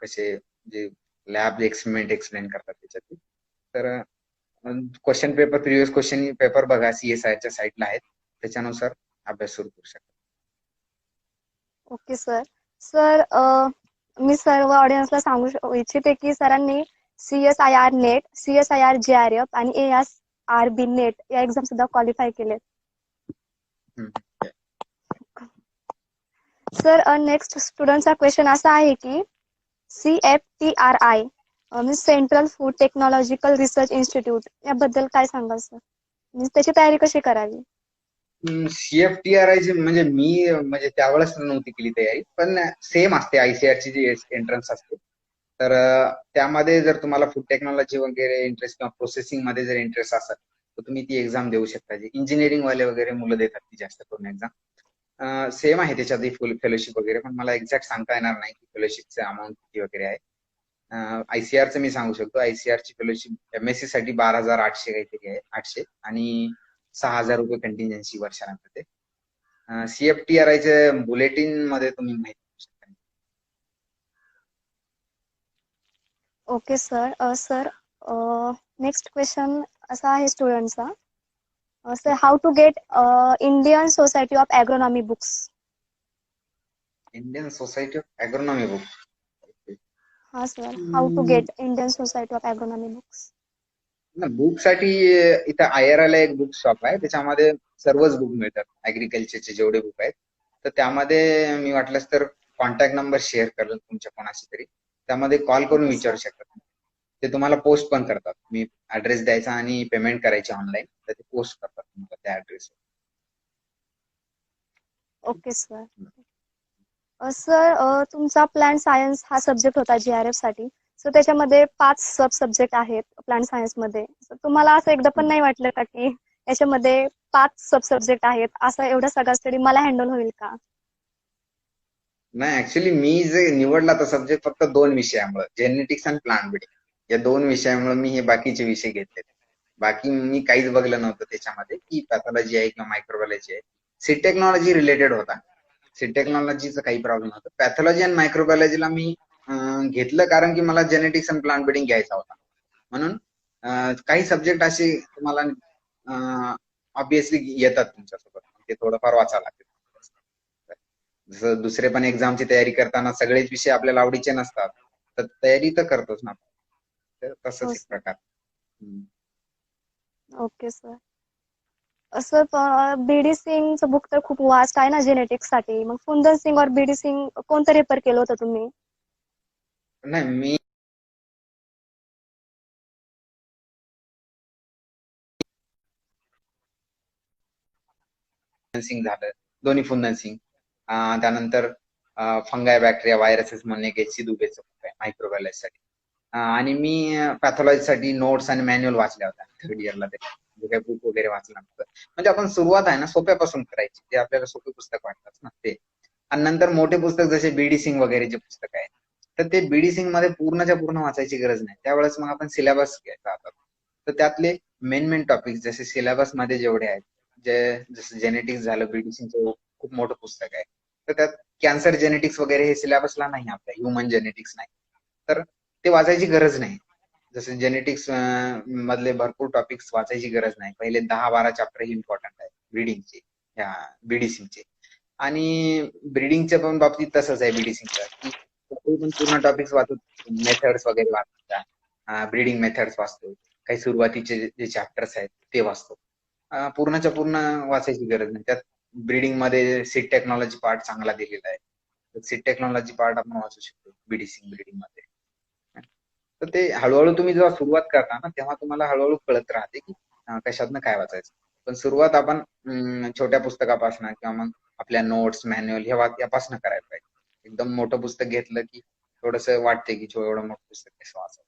कसे जे लॅब एक्सपेरिमेंट एक्सप्लेन करतात त्याच्यात. तर question paper, previous question paper बघा, CSIच्या साईटला आहेत, त्याच्यानुसार अभ्यास सुरू करू शकता. Okay sir. सर, मी सर्व ऑडियन्सला सांगू इच्छिते की सरांनी CSIR नेट, CSIR JRF आणि ASRB नेट या एक्झाम सुद्धा क्वालिफाय केले. सर, नेक्स्ट स्टुडंटचा क्वेश्चन असा आहे की CFTRI म्हणजे central food technological research institute याबद्दल काय सांगाल सर? म्हणजे त्याची तयारी कशी करावी? CFTRI म्हणजे मी म्हणजे त्यावेळेस नव्हती केली तयारी, पण सेम असते ICAR ची जी एंट्रन्स असते. तर त्यामध्ये जर तुम्हाला फूड टेक्नॉलॉजी वगैरे इंटरेस्ट किंवा प्रोसेसिंग मध्ये जर इंटरेस्ट असेल तर तुम्ही ती एक्झाम देऊ शकता. जी इंजिनिअरिंग वाले वगैरे मुलं देतात ती जास्त करून एक्झाम. सेम आहे त्याच्यातही फुल फेलोशिप वगैरे, पण मला एक्झॅक्ट सांगता येणार नाही की फेलोशिपचे अमाऊंट किती वगैरे आहे. ICARचं मी सांगू शकतो. ICAR ची फेलोशिप MSc साठी 12,800 काहीतरी आहे, 800, आणि 6,000 रुपये कंटिन्जन्सी वर्षानंतर ते. CFTRIच्या बुलेटिन मध्ये तुम्ही माहिती घेऊ शकता. Okay sir. Sir, next question असा आहे स्टुडंटचा. Sir, how to get Indian Society of Agronomy books? Indian Society of Agronomy book. हा sir, how to get Indian Society of Agronomy books? Book साठी इथं IRI ला एक बुक शॉप आहे, त्याच्यामध्ये सर्वच बुक मिळतात, ऍग्रिकल्चरचे जेवढे बुक आहेत. तर त्यामध्ये मी वाटलंच तर कॉन्टॅक्ट नंबर शेअर करेल तुमच्या कोणाशी तरी, त्यामध्ये कॉल करून Okay, विचारू sir. शकता. ते तुम्हाला पोस्ट पण करतात. मी ऍड्रेस द्यायचा आणि पेमेंट करायची ऑनलाईन, तर ते पोस्ट करतात तुम्हाला त्या ऍड्रेसवर. Okay sir. सर, तुमचा प्लांट सायन्स हा सब्जेक्ट होता JRF साठी. सो त्याच्यामध्ये 5 सब सब्जेक्ट आहेत प्लांट सायन्स मध्ये. तुम्हाला असं एकदा पण नाही वाटलं का की याच्यामध्ये 5 सब सब्जेक्ट आहेत, असं एवढा सगळा स्टडी मला हँडल होईल का? नाही, ऍक्च्युली मी जे निवडला तो सब्जेक्ट फक्त 2 विषयामुळे, जेनेटिक्स आणि प्लांट ब्रीडिंग, या 2 विषयामुळे मी हे बाकीचे विषय घेतले. बाकी मी काहीच बघलं नव्हतं त्याच्यामध्ये की पॅथॉलॉजी आहे किंवा मायक्रोबायोलॉजी आहे. सीड टेक्नॉलॉजी रिलेटेड होता, सीड टेक्नॉलॉजीचा काही प्रॉब्लेम नव्हता. पॅथॉलॉजी आणि मायक्रोबायोलॉजीला मी घेतलं कारण की मला जेनेटिक्स आणि प्लांट ब्रीडिंग घ्यायचा होता. म्हणून काही सब्जेक्ट असे तुम्हाला ऑब्विसली येतात तुमच्यासोबत, ते थोडंफार वाचावं लागतं. जसं दुसरे पण एक्झामची तयारी करताना सगळेच विषय आपल्याला आवडीचे नसतात, तर तयारी तर करतोच ना. तर हो तसंच एक सर. प्रकार. हम्म. Okay sir. असं बीडी सिंगचं बुक तर खूप वास्ट आहे ना जेनेटिक्स साठी. मग कुंदन सिंग और बीडी सिंग कोणतं रेफर केलं होतं तुम्ही? नाही, मी सिंग झालं, दोन्ही फुंदन सिंग. त्यानंतर फंगाय बॅक्टेरिया व्हायरसेस म्हणून एक HC दुबेचं बुक आहे मायक्रोबायोलॉजीसाठी. आणि मी पॅथॉलॉजीसाठी नोट्स आणि मॅन्युअल वाचल्या होत्या थर्ड इयरला. ते जे काही बुक वगैरे वाचलं नव्हतं. म्हणजे आपण सुरुवात आहे ना सोप्यापासून करायची, जे आपल्याला सोपे पुस्तक वाटतात ना ते. आणि नंतर मोठे पुस्तक जसे बीडी सिंग वगैरे जे पुस्तक आहे, तर ते बीडी सिंग मध्ये पूर्णच्या पूर्ण वाचायची गरज नाही. त्यावेळेस मग आपण सिलेबस घ्यायचा हातात. तर त्यातले मेन टॉपिक्स जसे सिलेबस मध्ये जेवढे आहेत, जसं जेनेटिक्स झालं, बीडी सिंगचं खूप मोठं पुस्तक आहे. तर त्यात कॅन्सर जेनेटिक्स वगैरे हे सिलेबसला नाही, आपल्या ह्युमन जेनेटिक्स नाही. तर ते वाचायची गरज नाही. जसं जेनेटिक्स मधले भरपूर टॉपिक्स वाचायची गरज नाही. पहिले 10-12 चॅप्टर ही इम्पॉर्टंट आहे ब्रीडिंगचे, ह्या बीडी सिंगचे. आणि ब्रीडिंगच्या पण बाबतीत तसंच आहे बीडी सिंगचं, की ते पण पूर्ण टॉपिक्स वाचतो, मेथड्स वगैरे वाचतो, ब्रीडिंग मेथड्स वाचतो, काही सुरुवातीचे जे चॅप्टर्स आहेत ते वाचतो. पूर्णच्या पूर्ण वाचायची गरज नाही. त्यात ब्रीडिंग मध्ये सीड टेक्नॉलॉजी पार्ट चांगला दिलेला आहे. सीड टेक्नॉलॉजी पार्ट आपण वाचू शकतो बीडी सिंग ब्रीडिंग मध्ये. तर ते हळूहळू तुम्ही जेव्हा सुरुवात करता ना, तेव्हा तुम्हाला हळूहळू कळत राहते की कशातनं काय वाचायचं. पण सुरुवात आपण छोट्या पुस्तकापासून किंवा मग आपल्या नोट्स मॅन्युअल यापासून करायला पाहिजे. एकदम मोठं पुस्तक घेतलं की थोडस वाटते की एवढं मोठं पुस्तक कसं वाचावं.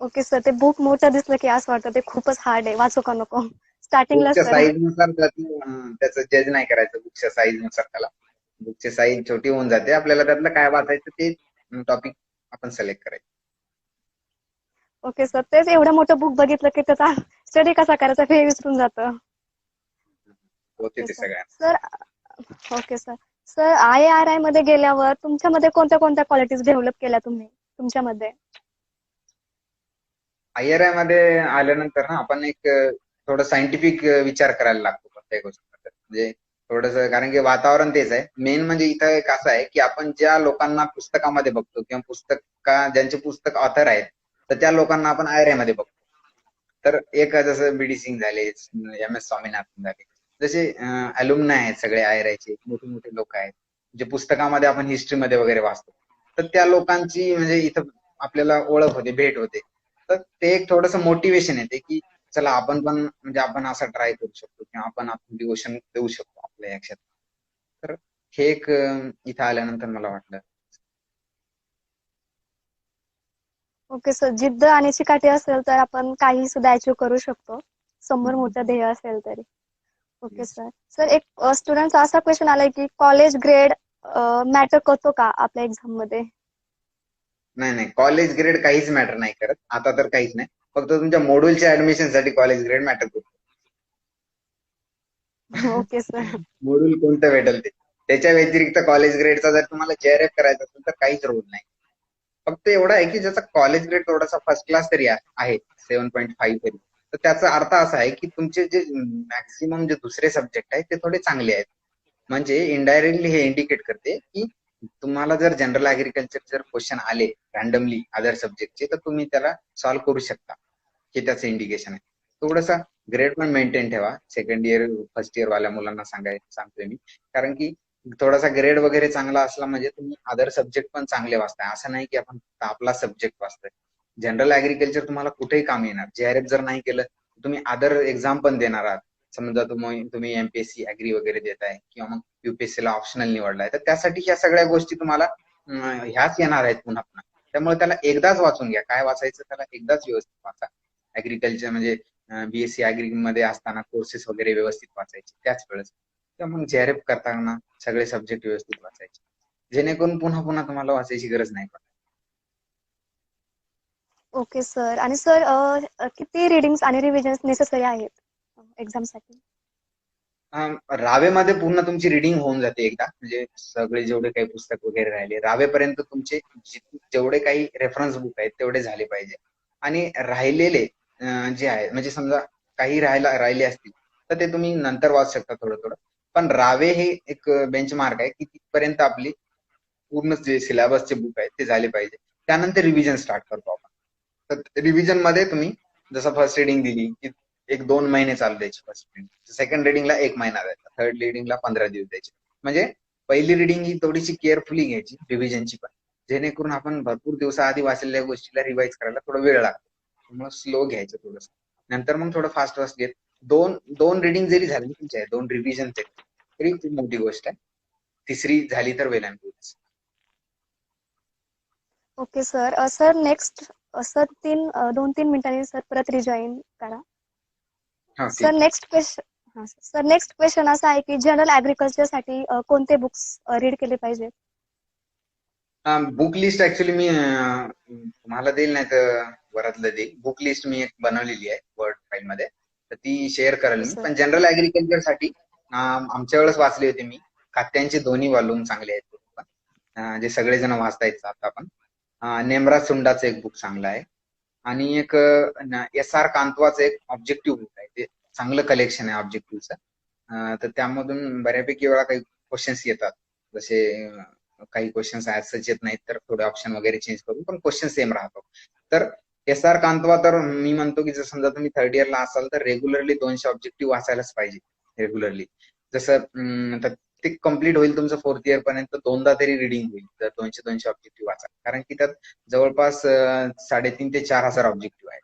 Okay sir. ते बुक मोठं दिसलं की असं वाटतं ते खूपच हार्ड आहे, वाचू का नको बुकच्या स्टार्टिंगलाच तर. साईज नुसार त्याचं जज नाही करायचं. बुकच्या साईज नुसार त्याला, बुकची साईज छोटी होऊन जाते. आपल्याला त्यातलं काय वाचायचं ते टॉपिक आपण सिलेक्ट करायचं. Okay sir. तेच एवढं मोठं बुक बघितलं की त्याचा स्टडी कसा करायचा हे विसरून जातं. होते ओके ते सर. सगळ्यांना. Sir okay sir. Sir IARI मध्ये गेल्यावर तुमच्यामध्ये कोणत्या कोणत्या क्वालिटीज डेव्हलप केल्या तुम्ही तुमच्यामध्ये? IRI मध्ये आल्यानंतर ना आपण एक थोडं सायंटिफिक विचार करायला लागतो प्रत्येक गोष्टीबद्दल. म्हणजे थोडस, कारण की वातावरण तेच आहे. मेन म्हणजे इथं एक असं आहे की आपण ज्या लोकांना पुस्तकामध्ये बघतो किंवा ज्यांचे पुस्तक ऑथर आहेत, तर त्या लोकांना आपण IRI मध्ये बघतो. तर एक जसं बीडी सिंग झाले, MS स्वामीनाथन झाले, जसे अल्युमनाय आहेत सगळे IRI चे मोठे मोठे लोक आहेत, जे पुस्तकामध्ये आपण हिस्ट्रीमध्ये वगैरे वाचतो. तर त्या लोकांची म्हणजे इथं आपल्याला ओळख होते, भेट होते. तर ते एक थोडस मोटिवेशन येते की चला आपण पण म्हणजे आपण असं ट्राय करू शकतो किंवा आपण डिवोशन देऊ शकतो आपल्या या क्षेत्रात. तर हे एक इथं आल्यानंतर मला वाटलं. Okay sir. जिद्द आणि चिकाटी असेल तर आपण काही सुद्धा अचीव्ह करू शकतो, समोर मोठं ध्येय असेल तरी. Okay Yes. सर. सर एक स्टुडंटचा असा क्वेश्चन आलाय की कॉलेज ग्रेड मॅटर करतो का आपल्या एक्झाम मध्ये? नाही नाही, कॉलेज ग्रेड काहीच मॅटर नाही करत आता, तर काहीच नाही. फक्त तुमच्या मॉड्यूलच्या ऍडमिशन साठी कॉलेज ग्रेड मॅटर करतो. Okay sir. मॉड्यूल कोणतं भेटेल ते. त्याच्या व्यतिरिक्त कॉलेज ग्रेडचा जर तुम्हाला JRF करायचा असेल तर काहीच रोल नाही. फक्त एवढा आहे की ज्याचा कॉलेज ग्रेड थोडासा फर्स्ट क्लास तरी आहे, 7.5 तरी, तर त्याचा अर्थ असा आहे की तुमचे जे मॅक्सिमम जे दुसरे सब्जेक्ट आहेत ते थोडे चांगले आहेत. म्हणजे इनडायरेक्टली हे इंडिकेट करते की तुम्हाला जर जनरल ऍग्रिकल्चर जर क्वेश्चन आले रॅन्डमली अदर सब्जेक्टचे, तर तुम्ही त्याला सॉल्व्ह करू शकता. हे त्याचं इंडिकेशन आहे. थोडंसं ग्रेड पण मेंटेन ठेवा. सेकंड इयर फर्स्ट इयर वाल्या मुलांना सांगतोय मी. कारण की थोडासा ग्रेड वगैरे चांगला असला म्हणजे तुम्ही अदर सब्जेक्ट पण चांगले वाचताय. असं नाही की आपण फक्त आपला सब्जेक्ट वाचतोय. जनरल ऍग्रिकल्चर तुम्हाला कुठेही काम येणार. JRF जर नाही केलं तर तुम्ही अदर एक्झाम पण देणार आहात. समजा तुम्ही MPSC ऍग्री वगैरे देताय किंवा मग UPSC ला ऑप्शनल निवडलाय, तर त्यासाठी ह्या सगळ्या गोष्टी तुम्हाला ह्याच येणार आहेत पुन्हा पुन्हा. त्यामुळे त्याला एकदाच वाचून घ्या. काय वाचायचं त्याला एकदाच व्यवस्थित वाचा. ऍग्रिकल्चर म्हणजे BSc ऍग्री मध्ये असताना कोर्सेस वगैरे व्यवस्थित वाचायचे त्याच वेळेस. तर मग JRF करताना सगळे सब्जेक्ट व्यवस्थित वाचायचे, जेणेकरून पुन्हा पुन्हा तुम्हाला वाचायची गरज नाही पडत. Okay sir. आणि सर किती रिडिंग्स आणि रिव्हिजन्स नेसेसरी आहेत एक्झाम साठी? रावेमध्ये पूर्ण तुमची रिडिंग होऊन जाते एकदा, म्हणजे सगळे जेवढे काही पुस्तक वगैरे राहिले रावेपर्यंत तुमचे जेवढे काही रेफरन्स बुक आहेत तेवढे झाले पाहिजे. आणि राहिलेले जे आहे म्हणजे समजा काही राहिले असतील तर ते तुम्ही नंतर वाचू शकता थोडं थोडं. पण रावे हे एक बेंचमार्क आहे की तिथपर्यंत आपली पूर्ण जे सिलेबसचे बुक आहेत ते झाले पाहिजे. त्यानंतर रिव्हिजन स्टार्ट करतो आपण. तर रिव्हिजन मध्ये तुम्ही जसं फर्स्ट रिडिंग दिली की 1-2 महिने चालू द्यायची फर्स्ट रिडिंग, सेकंड रिडिंगला 1 महिना द्यायचा, थर्ड रिडिंगला 15 दिवस द्यायचे. म्हणजे पहिली रिडिंग ही थोडीशी केअरफुली घ्यायची रिव्हिजनची पण, जेणेकरून आपण भरपूर दिवसाआधी वाचलेल्या गोष्टीला रिवाइज करायला थोडा वेळ लागतो. त्यामुळे स्लो घ्यायचं थोडंसं. नंतर मग थोडं फास्ट फास्ट घेत दोन दोन रिडिंग जरी झाली तुमच्या, 2 रिव्हिजन तरी खूप मोठी गोष्ट आहे. तिसरी झाली तर well and good. Okay sir. Sir next sir 2-3 मिनिटांनी सर परत रिजॉईन करा. हा सर ठीक next question sir next question असा आहे की जनरल ऍग्रिकल्चरसाठी कोणते बुक्स रीड केले पाहिजे? आहे. बुक लिस्ट ऍक्च्युली मी तुम्हाला देईल नाही तर वरातलं देईल. बुक लिस्ट मी एक बनवलेली आहे वर्ड फाईल मध्ये, तर ती शेअर करेल ओके मी. सर. पण जनरल ऍग्रिकल्चर साठी आमच्या वेळेस वाचले होते मी. कात्यांचे दोन्ही वॉल्यूम चांगले आहेत. जे सगळेजण वाचतायत आता पण. नेमराज सुंडाचं एक बुक चांगलं आहे. आणि एक एस.आर. कांतवाचं एक ऑब्जेक्टिव्ह बुक आहे. ते चांगलं कलेक्शन आहे ऑब्जेक्टिव्हचं. तर त्यामधून बऱ्यापैकी वेळा काही क्वेश्चन्स येतात. जसे काही क्वेश्चन्स ऍज येत नाहीत तर थोडे ऑप्शन वगैरे चेंज करून पण क्वेश्चन सेम राहतो. तर एस.आर. कांतवा तर मी म्हणतो की जर समजा तुम्ही थर्ड इयरला असाल तर रेग्युलरली 200 ऑब्जेक्टिव्ह वाचायलाच पाहिजे रेग्युलरली. जसं तर ते कम्प्लीट होईल तुमचं फोर्थ इयर पर्यंत 2दा तरी रिडिंग होईल जर 200 ऑब्जेक्टिव्ह वाचा. कारण की त्यात जवळपास 3,500 ते 4,000 ऑब्जेक्टिव्ह आहेत.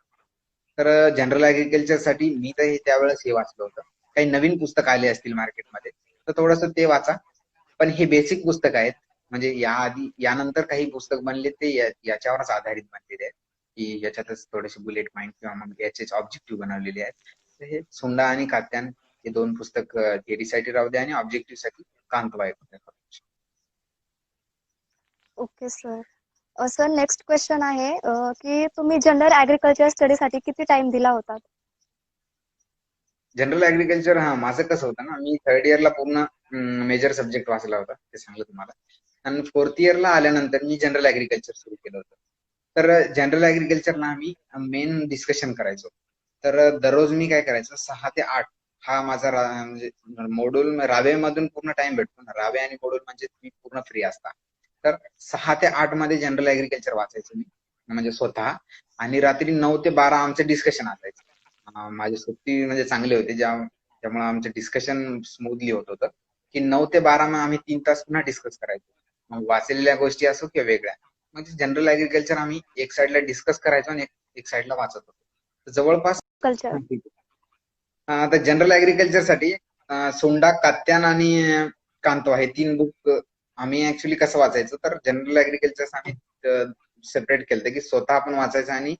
तर जनरल ऍग्रिकल्चर साठी मी तर त्यावेळेस हे वाचलं होतं. काही नवीन पुस्तक आले असतील मार्केटमध्ये तर थोडंसं ते वाचा. पण हे बेसिक पुस्तक आहेत. म्हणजे यानंतर काही पुस्तक बनले ते याच्यावरच आधारित बनलेले आहेत की याच्यातच थोडेसे बुलेट पॉईंट किंवा मग याचेच ऑब्जेक्टिव्ह बनवलेले आहेत. तर हे सुंडा आणि कात्यान हे 2 पुस्तक थिअरीसाठी राहू द्या आणि ऑब्जेक्टिव्ह साठी कांतवा एक पुस्तक. Okay sir. Sir next question आहे की तुम्ही जनरल ऍग्रिकल्चर स्टडीसाठी किती टाइम दिला होता? जनरल ऍग्रिकल्चर माझं कसं होतं ना, मी थर्ड इयरला पूर्ण मेजर सब्जेक्ट वाचला होता ते सांगलं तुम्हाला. आणि फोर्थ इयरला आल्यानंतर मी जनरल ऍग्रिकल्चर सुरू केलं होतं. तर जनरल ऍग्रिकल्चरला आम्ही मेन डिस्कशन करायचो. तर दररोज मी काय करायचो 6 ते 8 हा माझा म्हणजे मॉड्यूल रावेमधून पूर्ण टाइम भेटतो ना. रावे आणि मॉड्यूल म्हणजे तुम्ही पूर्ण फ्री असता. तर 6 ते 8 मध्ये जनरल ऍग्रिकल्चर वाचायचो मी म्हणजे स्वतः. आणि रात्री 9 ते 12 आमचं डिस्कशन असायचं. माझे सुट्टी म्हणजे चांगले होते त्यामुळे आमचं डिस्कशन स्मूथली होत होतं की 9 ते 12 मग आम्ही 3 तास पुन्हा डिस्कस करायचो. मग वाचलेल्या गोष्टी असो किंवा वेगळ्या. म्हणजे जनरल ऍग्रिकल्चर आम्ही एक साइडला डिस्कस करायचो आणि एक साइडला वाचत होतो. तर जवळपास कल्चर. आता जनरल ऍग्रिकल्चर साठी सोंडा, कात्यान आणि कांतवा हे 3 बुक आम्ही ऍक्च्युली कसं वाचायचं तर जनरल ऍग्रिकल्चर आम्ही सेपरेट केलं की स्वतः आपण वाचायचं आणि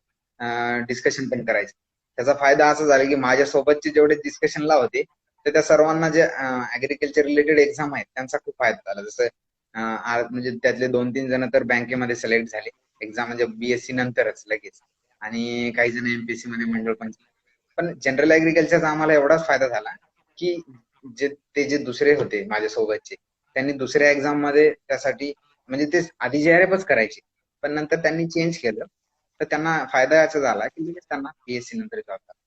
डिस्कशन पण करायचं. त्याचा फायदा असा झाला की माझ्यासोबतचे जेवढे डिस्कशनला होते तर त्या सर्वांना जे ऍग्रिकल्चर रिलेटेड एक्झाम आहेत त्यांचा खूप फायदा झाला. जसं म्हणजे त्यातले 2-3 जण तर बँकेमध्ये सिलेक्ट झाले एक्झाम म्हणजे बीएससी नंतरच लगेच. आणि काही जण एमपीएससी मध्ये मंडळ पंचायत. पण जनरल ऍग्रिकल्चरचा आम्हाला एवढाच फायदा झाला की जे दुसरे होते माझ्यासोबतचे त्यांनी दुसऱ्या एक्झाम मध्ये त्यासाठी म्हणजे ते आधी जेआरएफच करायचे पण नंतर त्यांनी चेंज केलं. तर त्यांना फायदा याचा झाला की लगेच त्यांना बीएससी नंतर जॉब झाला.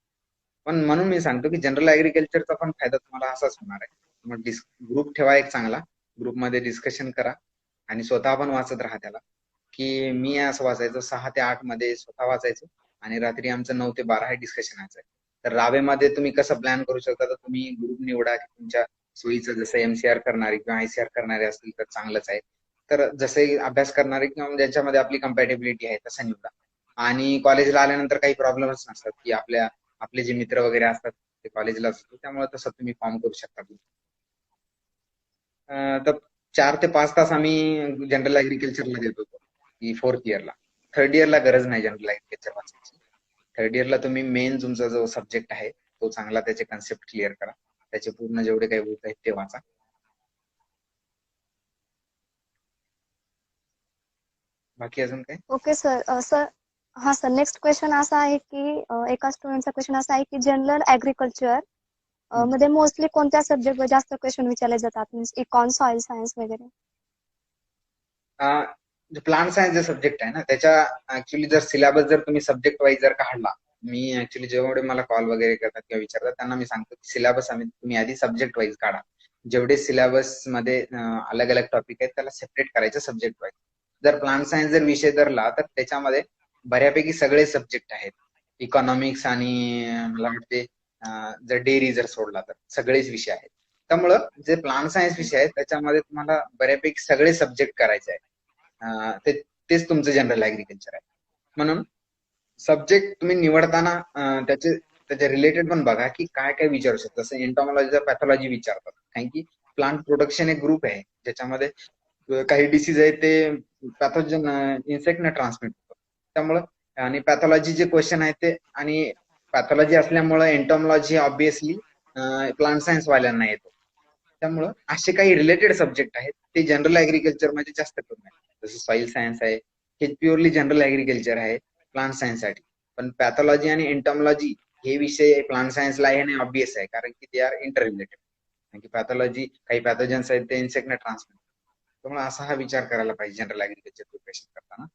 पण म्हणून मी सांगतो की जनरल ऍग्रिकल्चरचा पण फायदा तुम्हाला असाच होणार आहे. मग ग्रुप ठेवा एक चांगला, ग्रुपमध्ये डिस्कशन करा आणि स्वतः पण वाचत राहा त्याला. की मी असं वाचायचो 6 ते 8 मध्ये स्वतः वाचायचो आणि रात्री आमचं 9 ते 12 हे डिस्कशन असायचं. तर रावेमध्ये तुम्ही कसं प्लॅन करू शकता तर तुम्ही ग्रुप निवडा की तुमच्या सोयीचं. जसं एमसीआर करणारे किंवा आयसीआर करणारे असतील तर चांगलंच आहे. तर जसे अभ्यास करणारे किंवा ज्यांच्यामध्ये आपली कम्पॅटेबिलिटी आहे तसं निवडा. आणि कॉलेजला आल्यानंतर काही प्रॉब्लेमच नसतात की आपले जे मित्र वगैरे असतात ते कॉलेजला असतात त्यामुळे तसं तुम्ही फॉर्म करू शकता. तर 4 ते 5 तास आम्ही जनरल ऍग्रिकल्चरला देत होतो की फोर्थ इयरला. थर्ड इयरला गरज नाही जनरल ऍग्रिकल्चर वाचायची. थर्ड इयरला तुम्ही मेन तुमचा जो सब्जेक्ट आहे तो चांगला त्याचे कन्सेप्ट क्लिअर करा. त्याचे पूर्ण जेवढे काही बुक आहेत ते वाचा. बाकी अजून काय? Okay sir. Sir sir next question असा आहे की एका स्टुडंटचा क्वेश्चन असा आहे की जनरल ऍग्रिकल्चर मध्ये मोस्टली कोणत्या सब्जेक्टवर जास्त क्वेश्चन विचारले जातात, मीन्स इकॉन, सॉइल सायन्स वगैरे? प्लांट सायन्स जे सब्जेक्ट आहे ना, त्याच्या ऍक्च्युली जर सिलेबस जर तुम्ही सब्जेक्ट वाईज जर काढला, मी ऍक्च्युली जेवढे मला कॉल वगैरे करतात किंवा विचारतात त्यांना मी सांगतो की सिलेबस तुम्ही आधी सब्जेक्ट वाईज काढा. जेवढे सिलेबस मध्ये अलग अलग टॉपिक आहेत त्याला सेपरेट करायचं सब्जेक्ट वाईज. जर प्लांट सायन्स जर विषय धरला तर त्याच्यामध्ये बऱ्यापैकी सगळे सब्जेक्ट आहेत. इकॉनॉमिक्स आणि मला वाटते जर डेअरी जर सोडला तर सगळेच विषय आहेत. त्यामुळं जे प्लांट सायन्स विषय आहे त्याच्यामध्ये तुम्हाला बऱ्यापैकी सगळे सब्जेक्ट करायचे आहेत. तेच तुमचं जनरल ऍग्रिकल्चर आहे. म्हणून सब्जेक्ट तुम्ही निवडताना त्याच्या रिलेटेड पण बघा की काय काय विचारू शकतात. जसं एंटॉमॉलॉजी पॅथॉलॉजी विचारतात, कारण की प्लांट प्रोडक्शन एक ग्रुप आहे ज्याच्यामध्ये काही डिसीज आहेत ते पॅथोजन इन्सेक्टने ट्रान्समिट होतात. त्यामुळं आणि पॅथॉलॉजीचे क्वेश्चन आहेत ते, आणि पॅथॉलॉजी असल्यामुळं एंटॉमॉलॉजी ऑब्विसली प्लांट सायन्स वाल्यांना येतो. त्यामुळं असे काही रिलेटेड सब्जेक्ट आहेत ते जनरल ऍग्रिकल्चर मध्ये जास्त करून आहे. जसं सॉइल सायन्स आहे, हे प्युअरली जनरल ऍग्रिकल्चर आहे प्लांट सायन्स साठी. पण पॅथॉलॉजी आणि एंटॉमॉलॉजी हे विषय प्लांट सायन्सला आहे आणि ऑब्विस आहे, कारण की ते आर इंटर रिलेटेड. कारण की पॅथॉलॉजी काही पॅथोजन्स आहेत ते इन्सेक्टने ट्रान्समिट. त्यामुळे असा हा विचार करायला पाहिजे जनरल ऍग्रिकल्चर प्रिपरेशन करताना.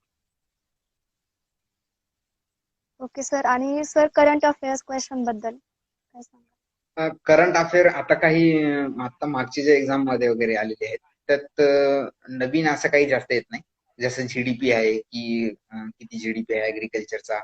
Okay sir. आणि सर करंट अफेअर्स क्वेश्चन बद्दल काय सांगा? करंट अफेअर आता मागचे जे एक्झाम मध्ये वगैरे आलेले आहेत त्यात नवीन असं काही जास्त येत नाही. जसं जीडीपी आहे की किती जीडीपी आहे ऍग्रिकल्चरचा,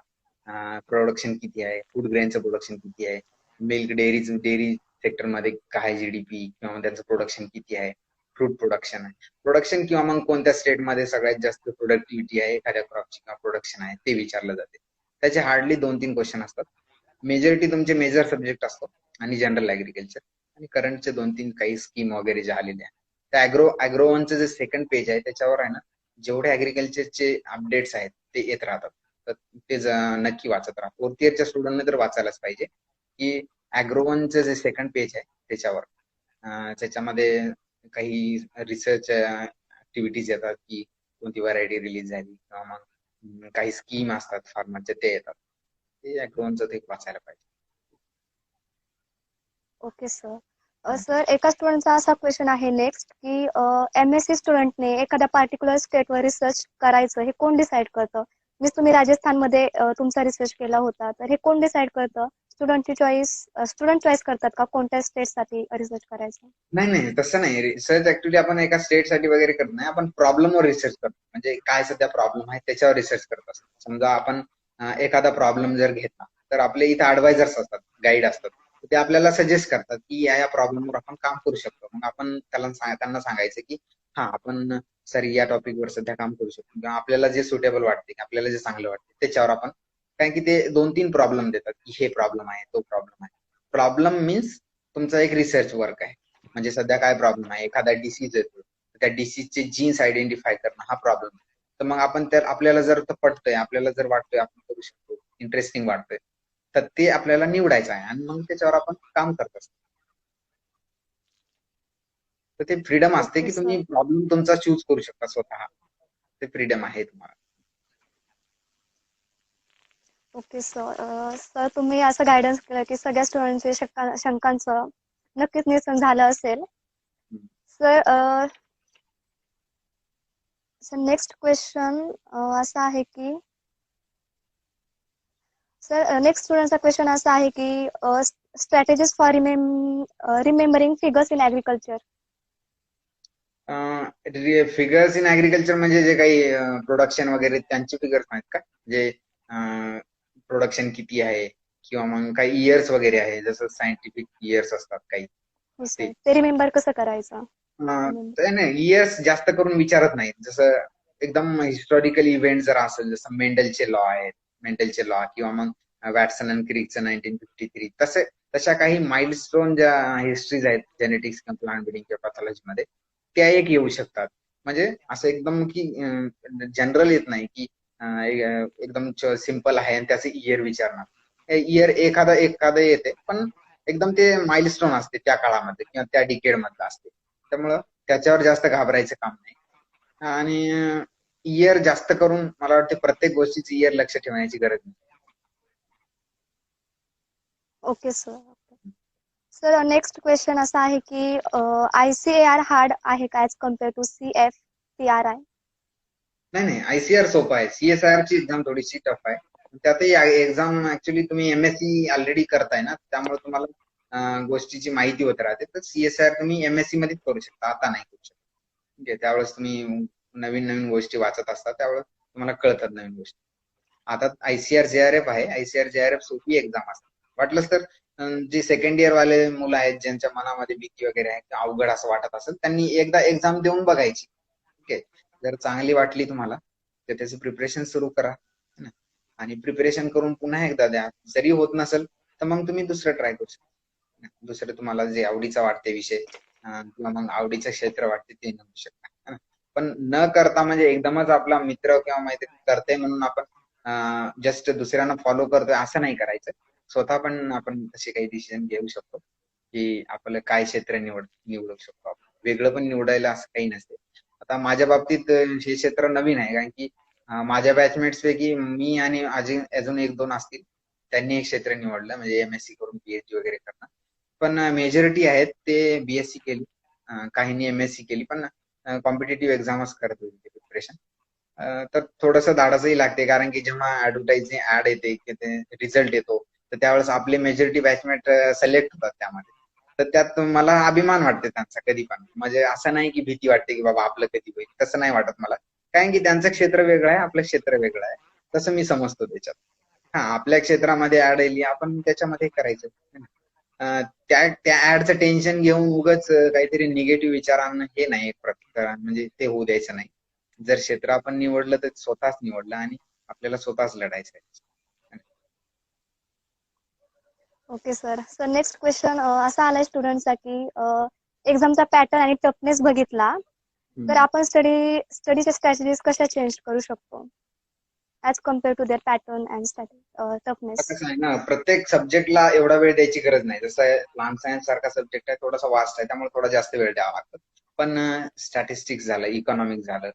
प्रोडक्शन किती आहे, फूड ग्रेनचं प्रोडक्शन किती आहे, मिल्क डेअरी सेक्टरमध्ये काय जीडीपी किंवा त्यांचं प्रोडक्शन किती आहे, फ्रूट प्रोडक्शन किंवा मग कोणत्या स्टेटमध्ये सगळ्यात जास्त प्रोडक्टिव्हिटी आहे एखाद्या क्रॉपची किंवा प्रोडक्शन आहे ते विचारलं जाते. त्याचे हार्डली 2-3 क्वेश्चन असतात. मेजॉरिटी तुमचे मेजर सब्जेक्ट असतात आणि जनरल ऍग्रिकल्चर आणि करंटचे 2-3 काही स्कीम वगैरे ज्या आलेल्या आहेत. त्या अॅग्रोवनचं जे सेकंड पेज आहे त्याच्यावर आहे ना, जेवढे ऍग्रिकल्चरचे अपडेट्स आहेत ते येत राहतात. तर ते नक्की वाचत राहा. फोर्थ इयरच्या स्टुडंटने तर वाचायलाच पाहिजे की अॅग्रोवनचं जे सेकंड पेज आहे त्याच्यावर त्याच्यामध्ये काही रिसर्च ऍक्टिव्हिटीज येतात की कोणती व्हरायटी रिलीज झाली किंवा मग काही स्कीम असतात फार्मरचे ते येतात. ते अॅग्रोवनचं ते वाचायला पाहिजे. Okay sir. सर, एका स्टुडंटचा असा क्वेश्चन आहे नेक्स्ट की एमएससी स्टुडंटने एखाद्या पार्टिक्युलर स्टेटवर रिसर्च करायचं हे कोण डिसाईड करतं? मीन्स तुम्ही राजस्थानमध्ये तुमचा रिसर्च केला होता, तर हे कोण डिसाईड करतं? स्टुडंट चॉईस करतात का कोणत्या स्टेटसाठी रिसर्च करायचं? नाही तसं नाही. रिसर्च ऍक्च्युली आपण एका स्टेटसाठी वगैरे करत नाही, आपण प्रॉब्लेमवर रिसर्च करतो. म्हणजे काय सध्या प्रॉब्लेम आहे त्याच्यावर रिसर्च करत असतो. समजा आपण एखादा प्रॉब्लेम जर घेतला तर आपले इथे ऍडवायझर्स असतात, गाईड असतात, ते आपल्याला सजेस्ट करतात की या प्रॉब्लेमवर आपण काम करू शकतो. मग आपण त्यांना सांगायचं की हा आपण सर या टॉपिकवर सध्या काम करू शकतो किंवा आपल्याला जे सुटेबल वाटते, आपल्याला जे चांगलं वाटते त्याच्यावर आपण, कारण की ते 2-3 प्रॉब्लेम देतात की हे प्रॉब्लेम आहे, तो प्रॉब्लेम आहे. प्रॉब्लेम मीन्स तुमचा एक रिसर्च वर्क आहे. म्हणजे सध्या काय प्रॉब्लेम आहे, एखादा डिसीज येतो, त्या डिसीजचे जीन्स आयडेंटिफाय करणं हा प्रॉब्लेम. तर मग आपण आपल्याला जर पटतंय, आपल्याला जर वाटतोय आपण करू शकतो, इंटरेस्टिंग वाटतंय, तर ते आपल्याला निवडायचं आहे आणि मग त्याच्यावर आपण काम करत असतो. तर ते फ्रीडम असते ओके की सर. तुम्ही प्रॉब्लेम तुमचा चूज करू शकता स्वतः. ते फ्रीडम आहे तुम्हाला. Okay sir. सर, तुम्ही असं गायडन्स केलं की सगळ्या स्टुडंटचे शंकांचं नक्कीच निरसन झालं असेल. सर, नेक्स्ट क्वेश्चन असा आहे की सर, नेक्स्ट स्टुडंटचा क्वेश्चन असा आहे की strategies for remembering figures in agriculture. Figures in agriculture म्हणजे जे काही प्रोडक्शन वगैरे त्यांचे फिगर्स आहेत का? जे प्रोडक्शन किती आहे किंवा मग काही इयर्स वगैरे आहे, जसं सायंटिफिक इयर्स असतात काही. हो सर. ते रिमेंबर कसं करायचं? नाही, इयर्स जास्त करून विचारत नाहीत. जसं एकदम हिस्टॉरिकल इव्हेंट जर असेल, जसं मेंडलचे लॉ आहेत, मेंडलचे लॉ किंवा मग वॅटसन अँड क्रिकचं 1953, तशा काही माइलस्टोन ज्या हिस्ट्रीज आहेत जेनेटिक्स किंवा प्लांट ब्रीडिंग किंवा पॅथॉलॉजी मध्ये, त्या एक येऊ शकतात. म्हणजे असं एकदम की जनरल येत नाही की एकदम सिम्पल आहे आणि त्याचे इयर विचारणार. इयर एखादं येते, पण एकदम ते माइलस्टोन असते त्या काळामध्ये किंवा त्या डिकेड मधलं असते. त्यामुळं त्याच्यावर जास्त घाबरायचं काम नाही. आणि इयर जास्त करून मला वाटतं प्रत्येक गोष्टीची इयर लक्ष ठेवण्याची गरज नाही. Okay sir. Sir next question असा आहे की ICAR हार्ड आहे का ॲज कम्पेअर टू CFTRI? नाही ICAR सोपं आहे. CSIR ची एक्झाम थोडीशी टफ आहे. त्यातही एक्झाम ऍक्च्युली तुम्ही MSc ऑलरेडी करताय ना, त्यामुळे तुम्हाला गोष्टीची माहिती होत राहते. तर CSIR तुम्ही MSc मध्येच करू शकता, आता नाही करू शकता. ठीक आहे, त्यावेळेस तुम्ही नवीन नवीन गोष्टी वाचत असता, त्यावेळेस तुम्हाला कळतात नवीन गोष्टी. आता ICAR JRF आहे. ICAR JRF सोपी एक्झाम असते. वाटलंच तर जे सेकंड इयर वाले मुलं आहेत, ज्यांच्या मनामध्ये भीती वगैरे आहे, अवघड असं वाटत असेल, त्यांनी एकदा एक्झाम देऊन बघायची. ठीक आहे, जर चांगली वाटली तुम्हाला तर त्याचं प्रिपरेशन सुरू करा, है ना? आणि प्रिपरेशन करून पुन्हा एकदा द्या. जरी होत नसेल तर मग तुम्ही दुसरं ट्राय करू शकता. दुसरं तुम्हाला जे आवडीचा वाटते विषय किंवा मग आवडीचं क्षेत्र वाटते ते निवडू शकता, है ना? पण न करता म्हणजे एकदमच आपला मित्र किंवा मैत्रीण करते म्हणून आपण जस्ट दुसऱ्यांना फॉलो करतोय असं नाही करायचं. स्वतः पण आपण तसे काही डिसिजन घेऊ शकतो की आपलं काय क्षेत्र निवडू शकतो आपण. वेगळं पण निवडायला असं काही नसते. आता माझ्या बाबतीत हे क्षेत्र नवीन आहे, कारण की माझ्या बॅचमेट्स पैकी मी आणि अजून एक दोन असतील, त्यांनी एक क्षेत्र निवडलं, म्हणजे MSc करून PhD वगैरे करणं. पण मेजॉरिटी आहेत ते BSc केली, काहींनी MSc केली, पण कॉम्पिटेटिव्ह एक्झामच करत होते प्रिपरेशन. तर थोडंसं धाडसही लागते, कारण की जेव्हा ऍडव्हर्टाइजिंग ऍड येते की ते रिझल्ट येतो, तर त्यावेळेस आपले मेजॉरिटी बॅचमेट सिलेक्ट होतात त्यामध्ये. तर त्यात मला अभिमान वाटते त्यांचा कधी पण. म्हणजे असं नाही की भीती वाटते की बाबा आपलं कधी होईल, तसं नाही वाटत मला. कारण की त्यांचं क्षेत्र वेगळं आहे, आपलं क्षेत्र वेगळं आहे, तसं मी समजतो त्याच्यात. हा, आपल्या क्षेत्रामध्ये ऍड येईल आपण त्याच्यामध्ये करायचं. त्या ऍडचं टेन्शन घेऊन उगाच काहीतरी निगेटिव्ह विचारांना हे नाही, एक प्रकार म्हणजे ते होऊ द्यायचं नाही. जर क्षेत्र आपण निवडलं तर स्वतःच निवडलं आणि आपल्याला स्वतःच लढायचं आहे. Okay sir. Sir next question असा आलाय स्टुडंटचा की एक्झामचा पॅटर्न आणि टफनेस बघितला तर आपण स्टडीच्या स्ट्रॅटेजीज कशा चेंज करू शकतो as compare to their pattern and toughness? कसं आहे ना, प्रत्येक सब्जेक्टला एवढा वेळ द्यायची गरज नाही. जसं प्लांट सायन्स सारखा सब्जेक्ट आहे, थोडासा वास्ट आहे, त्यामुळे थोडा जास्त वेळ द्यावा लागतो. पण स्टॅटिस्टिक्स झालं, इकॉनॉमिक्स झालं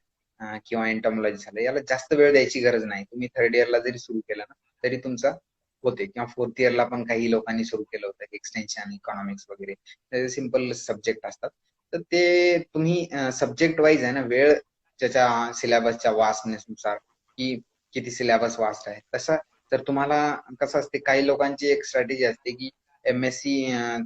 किंवा एंटॉमॉलॉजी झालं, याला जास्त वेळ द्यायची गरज नाही. तुम्ही थर्ड इयरला जरी सुरू केलं ना तरी तुमचा होते, किंवा फोर्थ इयरला पण काही लोकांनी सुरू केलं होतं एक्सटेन्शन, इकॉनॉमिक्स वगैरे. सिम्पल सब्जेक्ट असतात. तर ते तुम्ही सब्जेक्ट वाईज आहे ना, वेळ त्याच्या सिलेबसच्या वास्टनेसनुसार की किती सिलेबस वास्ट आहे तसा. तर तुम्हाला कसं असते, काही लोकांची एक स्ट्रॅटेजी असते की MSc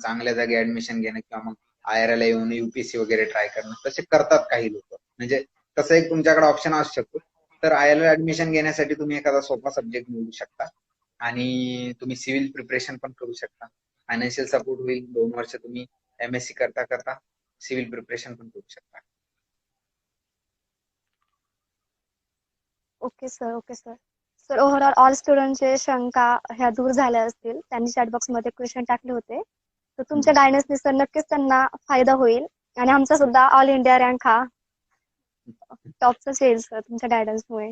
चांगल्या जागी ऍडमिशन घेणं किंवा मग IIR ला येऊन UPSC वगैरे ट्राय करणं. तसे करतात काही लोक. म्हणजे तसं एक तुमच्याकडे ऑप्शन असू शकतो. तर IIR ला ऍडमिशन घेण्यासाठी तुम्ही एखादा सोपा सब्जेक्ट निवडू शकता आणि तुम्ही सिव्हिल प्रिपरेशन पण करू शकता. फायनान्शियल सपोर्ट होईल. 2 वर्ष तुम्ही MSc करता करता सिव्हिल प्रिपरेशन पण करू शकता. Okay sir. Okay sir. Sir overall all स्टुडंटचे शंका ह्या दूर झाल्या असतील. त्यांनी चॅटबॉक्समध्ये क्वेश्चन टाकले होते. तर तुमच्या गायडन्सने सर नक्कीच त्यांना फायदा होईल आणि आमचा सुद्धा ऑल इंडिया रँक हा टॉपचाच येईल सर तुमच्या गायडन्समुळे.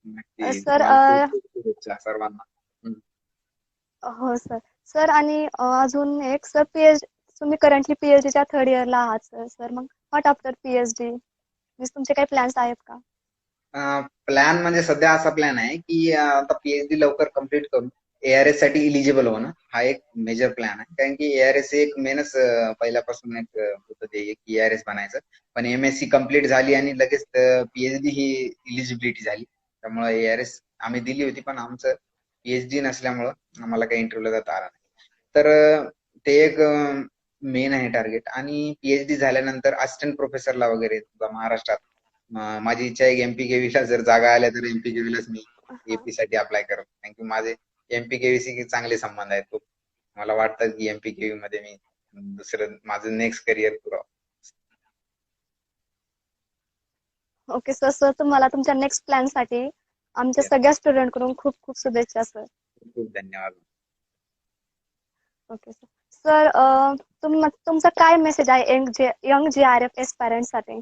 नक्की. सर तुम्हाला खूप खूप शुभेच्छा सर्वांना. हो सर. सर आणि अजून एक सर तुम्ही करंटली PhDच्या थर्ड इयरला आहात सर. सर मग व्हॉट आफ्टर PhD? तुमचे काही प्लॅन्स आहेत का? प्लॅन म्हणजे सध्या असा प्लॅन आहे की आता PhD लवकर कम्प्लीट करून ARS साठी इलिजिबल होणं हा एक मेजर प्लॅन आहे. कारण की ARS एक मेनच पहिल्यापासून एक होतं ते की ARS बनायचं. पण MSc कम्प्लीट झाली आणि लगेच PhD ही इलिजिबिलिटी झाली. त्यामुळे ARS आम्ही दिली होती, पण आमचं PhD नसल्यामुळं आम्हाला काही इंटरव्ह्यूला जाता आला नाही. तर ते एक मेन आहे टार्गेट. आणि PhD झाल्यानंतर असिस्टंट प्रोफेसरला वगैरे महाराष्ट्रात माझी इच्छा आहे की MPKV ला जर जागा आल्या तर MPKV लाच मी AP साठी अप्लाय करतो. कारण की माझे MPKV चांगले संबंध आहेत. खूप मला वाटतं की MPKV मध्ये मी दुसरं माझं नेक्स्ट करिअर पुरावं. Okay sir. सर तुम्हाला तुमच्या नेक्स्ट प्लॅनसाठी आमच्या Yes. सगळ्या स्टुडंटकडून खूप खूप शुभेच्छा सर. खूप खूप धन्यवाद. Okay sir. सर तुमचा काय मेसेज आहे यंग JRF एस्पायरंटसाठी?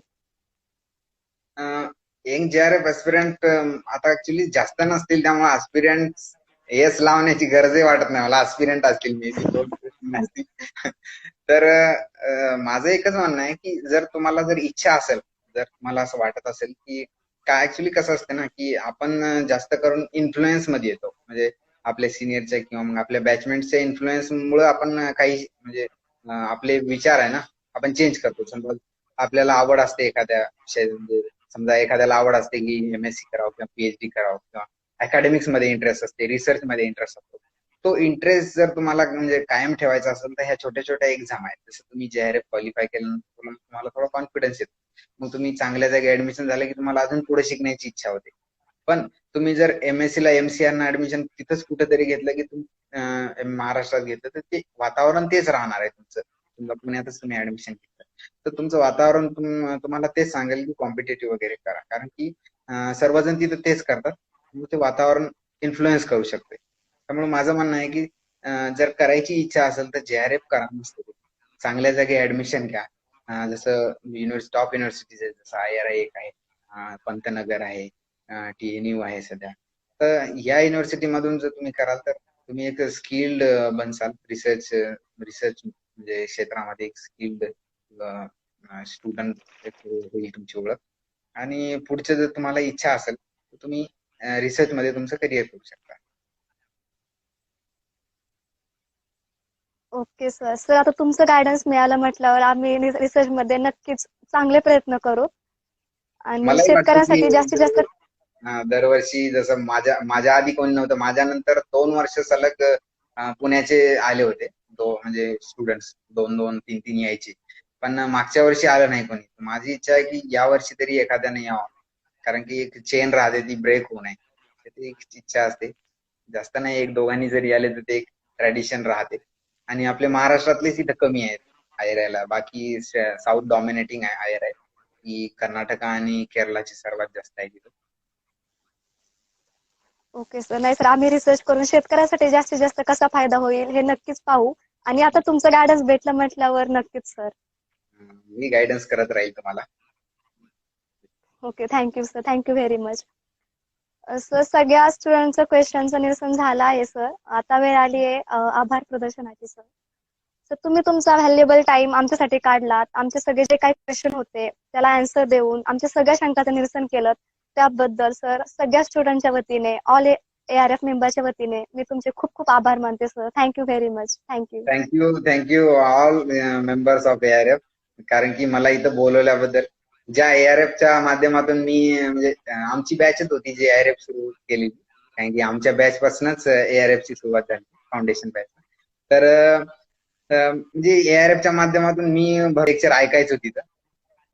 यंग JRF एस्पिरंट आता ऍक्च्युली जास्त नसतील, त्यामुळे ऍस्पिरंट एस लावण्याची गरजही वाटत नाही मला. ऍस्पिरंट असतील मे बी 2 असतील. तर माझं एकच म्हणणं आहे की जर तुम्हाला जर इच्छा असेल, जर तुम्हाला असं वाटत असेल की काय ऍक्च्युली कसं असतं ना की आपण जास्त करून इन्फ्लुएन्स मध्ये येतो. म्हणजे आपल्या सिनियरच्या किंवा मग आपल्या बॅचमेटच्या इन्फ्लुएन्स मुळे आपण काही म्हणजे आपले विचार आहे ना आपण चेंज करतो. समजा आपल्याला आवड असते एखाद्या विषयात, म्हणजे समजा एखाद्याला आवड असते की MSc करावं किंवा PhD करावं किंवा अकॅडमिक्स मध्ये इंटरेस्ट असते, रिसर्च मध्ये इंटरेस्ट असतो. तो इंटरेस्ट जर तुम्हाला म्हणजे कायम ठेवायचा असेल तर ह्या छोट्या छोट्या एक्झाम आहेत. जसं तुम्ही JRF क्वालिफाय केल्यानंतर तुम्हाला थोडा कॉन्फिडन्स येतो. मग तुम्ही चांगल्या जागी ऍडमिशन झालं की तुम्हाला अजून पुढे शिकण्याची इच्छा होते. पण तुम्ही जर MSc ला MCR ला ऍडमिशन तिथंच कुठेतरी घेतलं की महाराष्ट्रात घेतलं तर ते वातावरण तेच राहणार आहे तुमचं. समजा पुण्यातच तुम्ही ऍडमिशन घेतलं तर तुमचं वातावरण तुम्हाला तेच सांगेल की कॉम्पिटेटिव्ह वगैरे करा. कारण की सर्वजण तिथं तेच करतात. मग ते वातावरण इन्फ्लुएन्स करू शकते. त्यामुळे माझं म्हणणं आहे की जर करायची इच्छा असेल तर JRF करा मस्त. चांगल्या जागी ऍडमिशन घ्या. जसं टॉप युनिव्हर्सिटीज आहेत, जसं IRI एक आहे, पंतनगर आहे, TNU आहे सध्या. तर या युनिव्हर्सिटी मधून जर तुम्ही कराल तर तुम्ही एक स्किल्ड बनसाल. रिसर्च म्हणजे क्षेत्रामध्ये एक स्किल्ड स्टुडंट होईल तुमची ओळख. आणि पुढचं जर तुम्हाला इच्छा असेल तर तुम्ही रिसर्च मध्ये तुमचं करिअर करू शकता. Okay sir. सर आता तुमचं गायडन्स मिळालं म्हटल्यावर आम्ही रिसर्च मध्ये नक्कीच चांगले प्रयत्न करू आणि मलाही वाटतं की शेतकऱ्यांसाठी जास्तीत जास्त. दरवर्षी जसं माझ्या आधी कोणी नव्हतं. माझ्या नंतर 2 वर्ष सलग पुण्याचे आले होते. म्हणजे स्टुडंट्स 2-2, 3-3 यायचे. पण मागच्या वर्षी आलं नाही कोणी. माझी इच्छा आहे की या वर्षी तरी एखाद्याने यावं. कारण की एक चेन राहते ती ब्रेक होऊ नये. तर ती एक इच्छा असते. जास्त नाही, एक दोघांनी जरी आले तर ते एक ट्रॅडिशन राहते. आणि आपले महाराष्ट्रातलेच इथं कमी आहेत IRI. बाकी साऊथ डॉमिनेटिंग आहे IRI. की कर्नाटक आणि केरळाची सर्वात जास्त आहे तिथं. Okay sir. नाही सर, आम्ही रिसर्च करून शेतकऱ्यासाठी जास्तीत जास्त कसा फायदा होईल हे नक्कीच पाहू आणि आता तुमचं गायडन्स भेटलं म्हटल्यावर नक्कीच सर. मी गायडन्स करत राहील तुम्हाला. Okay, thank you sir. Thank you very much. Sir, सगळ्या स्टुडंटचं क्वेश्चनचं निरसन झालं आहे सर. आता वेळ आली आहे आभार प्रदर्शनाची सर. सर, तुम्ही तुमचा व्हॅल्युएबल टाइम आमच्यासाठी काढलात. आमचे सगळे जे काही क्वेश्चन होते त्याला आन्सर देऊन आमच्या सगळ्या शंकाचं निरसन केलं. त्याबद्दल सर सगळ्या स्टुडंटच्या वतीने, ऑल ARF मेंबरच्या वतीने मी तुमचे खूप खूप आभार मानते sir. Thank you very much. Thank you. Thank you all members of ARF. कारण की मला इथं बोलवल्याबद्दल. ज्या ARFच्या माध्यमातून मी म्हणजे आमची बॅचच होती जी ARF सुरू केली. कारण की आमच्या बॅच पासूनच ARFची सुरुवात झाली, फाउंडेशन बॅच. तर म्हणजे ARFच्या माध्यमातून मी लेक्चर ऐकायचो तिथं.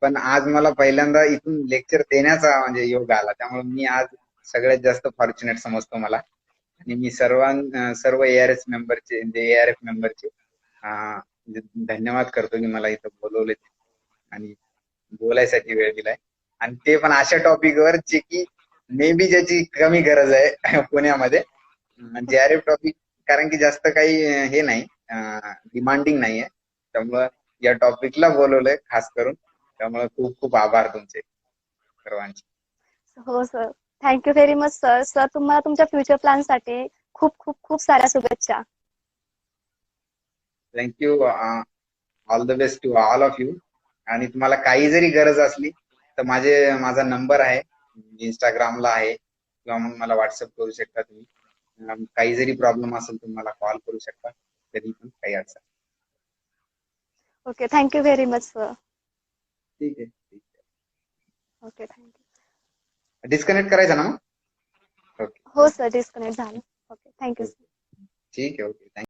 पण आज मला पहिल्यांदा इथून लेक्चर देण्याचा म्हणजे योग आला. त्यामुळे मी आज सगळ्यात जास्त फॉर्च्युनेट समजतो मला. आणि मी सर्व ARF मेंबरचे म्हणजे धन्यवाद करतो की मला इथं बोलवले आणि बोलायसाठी वेळ दिलाय. आणि ते पण अशा टॉपिकवर जे की मे बी ज्याची कमी गरज आहे पुण्यामध्ये. JRF टॉपिक कारण की जास्त काही हे नाही, डिमांडिंग नाहीये. त्यामुळं या टॉपिकला बोलवलंय खास करून. त्यामुळे खूप खूप आभार तुमचे सर्वांचे. हो sir. Thank you very much sir. Sir, तुम्हाला तुमच्या फ्युचर प्लॅनसाठी खूप खूप खूप साऱ्या शुभेच्छा. Thank you. All the best to all of you. आणि तुम्हाला काही जरी गरज असली तर माझा नंबर आहे, इंस्टाग्रामला आहे, किंवा मग मला व्हॉट्सअप करू शकता तुम्ही. काही जरी प्रॉब्लेम असेल तर मला कॉल करू शकता कधी पण, काही अडचण. Okay, thank you very much sir. ठीक आहे. Okay, thank you. डिस्कनेक्ट करायचा ना मग? ओके. हो सर, डिस्कनेक्ट झालं. Okay, thank you sir. ठीक आहे. ओके. थँक्यू.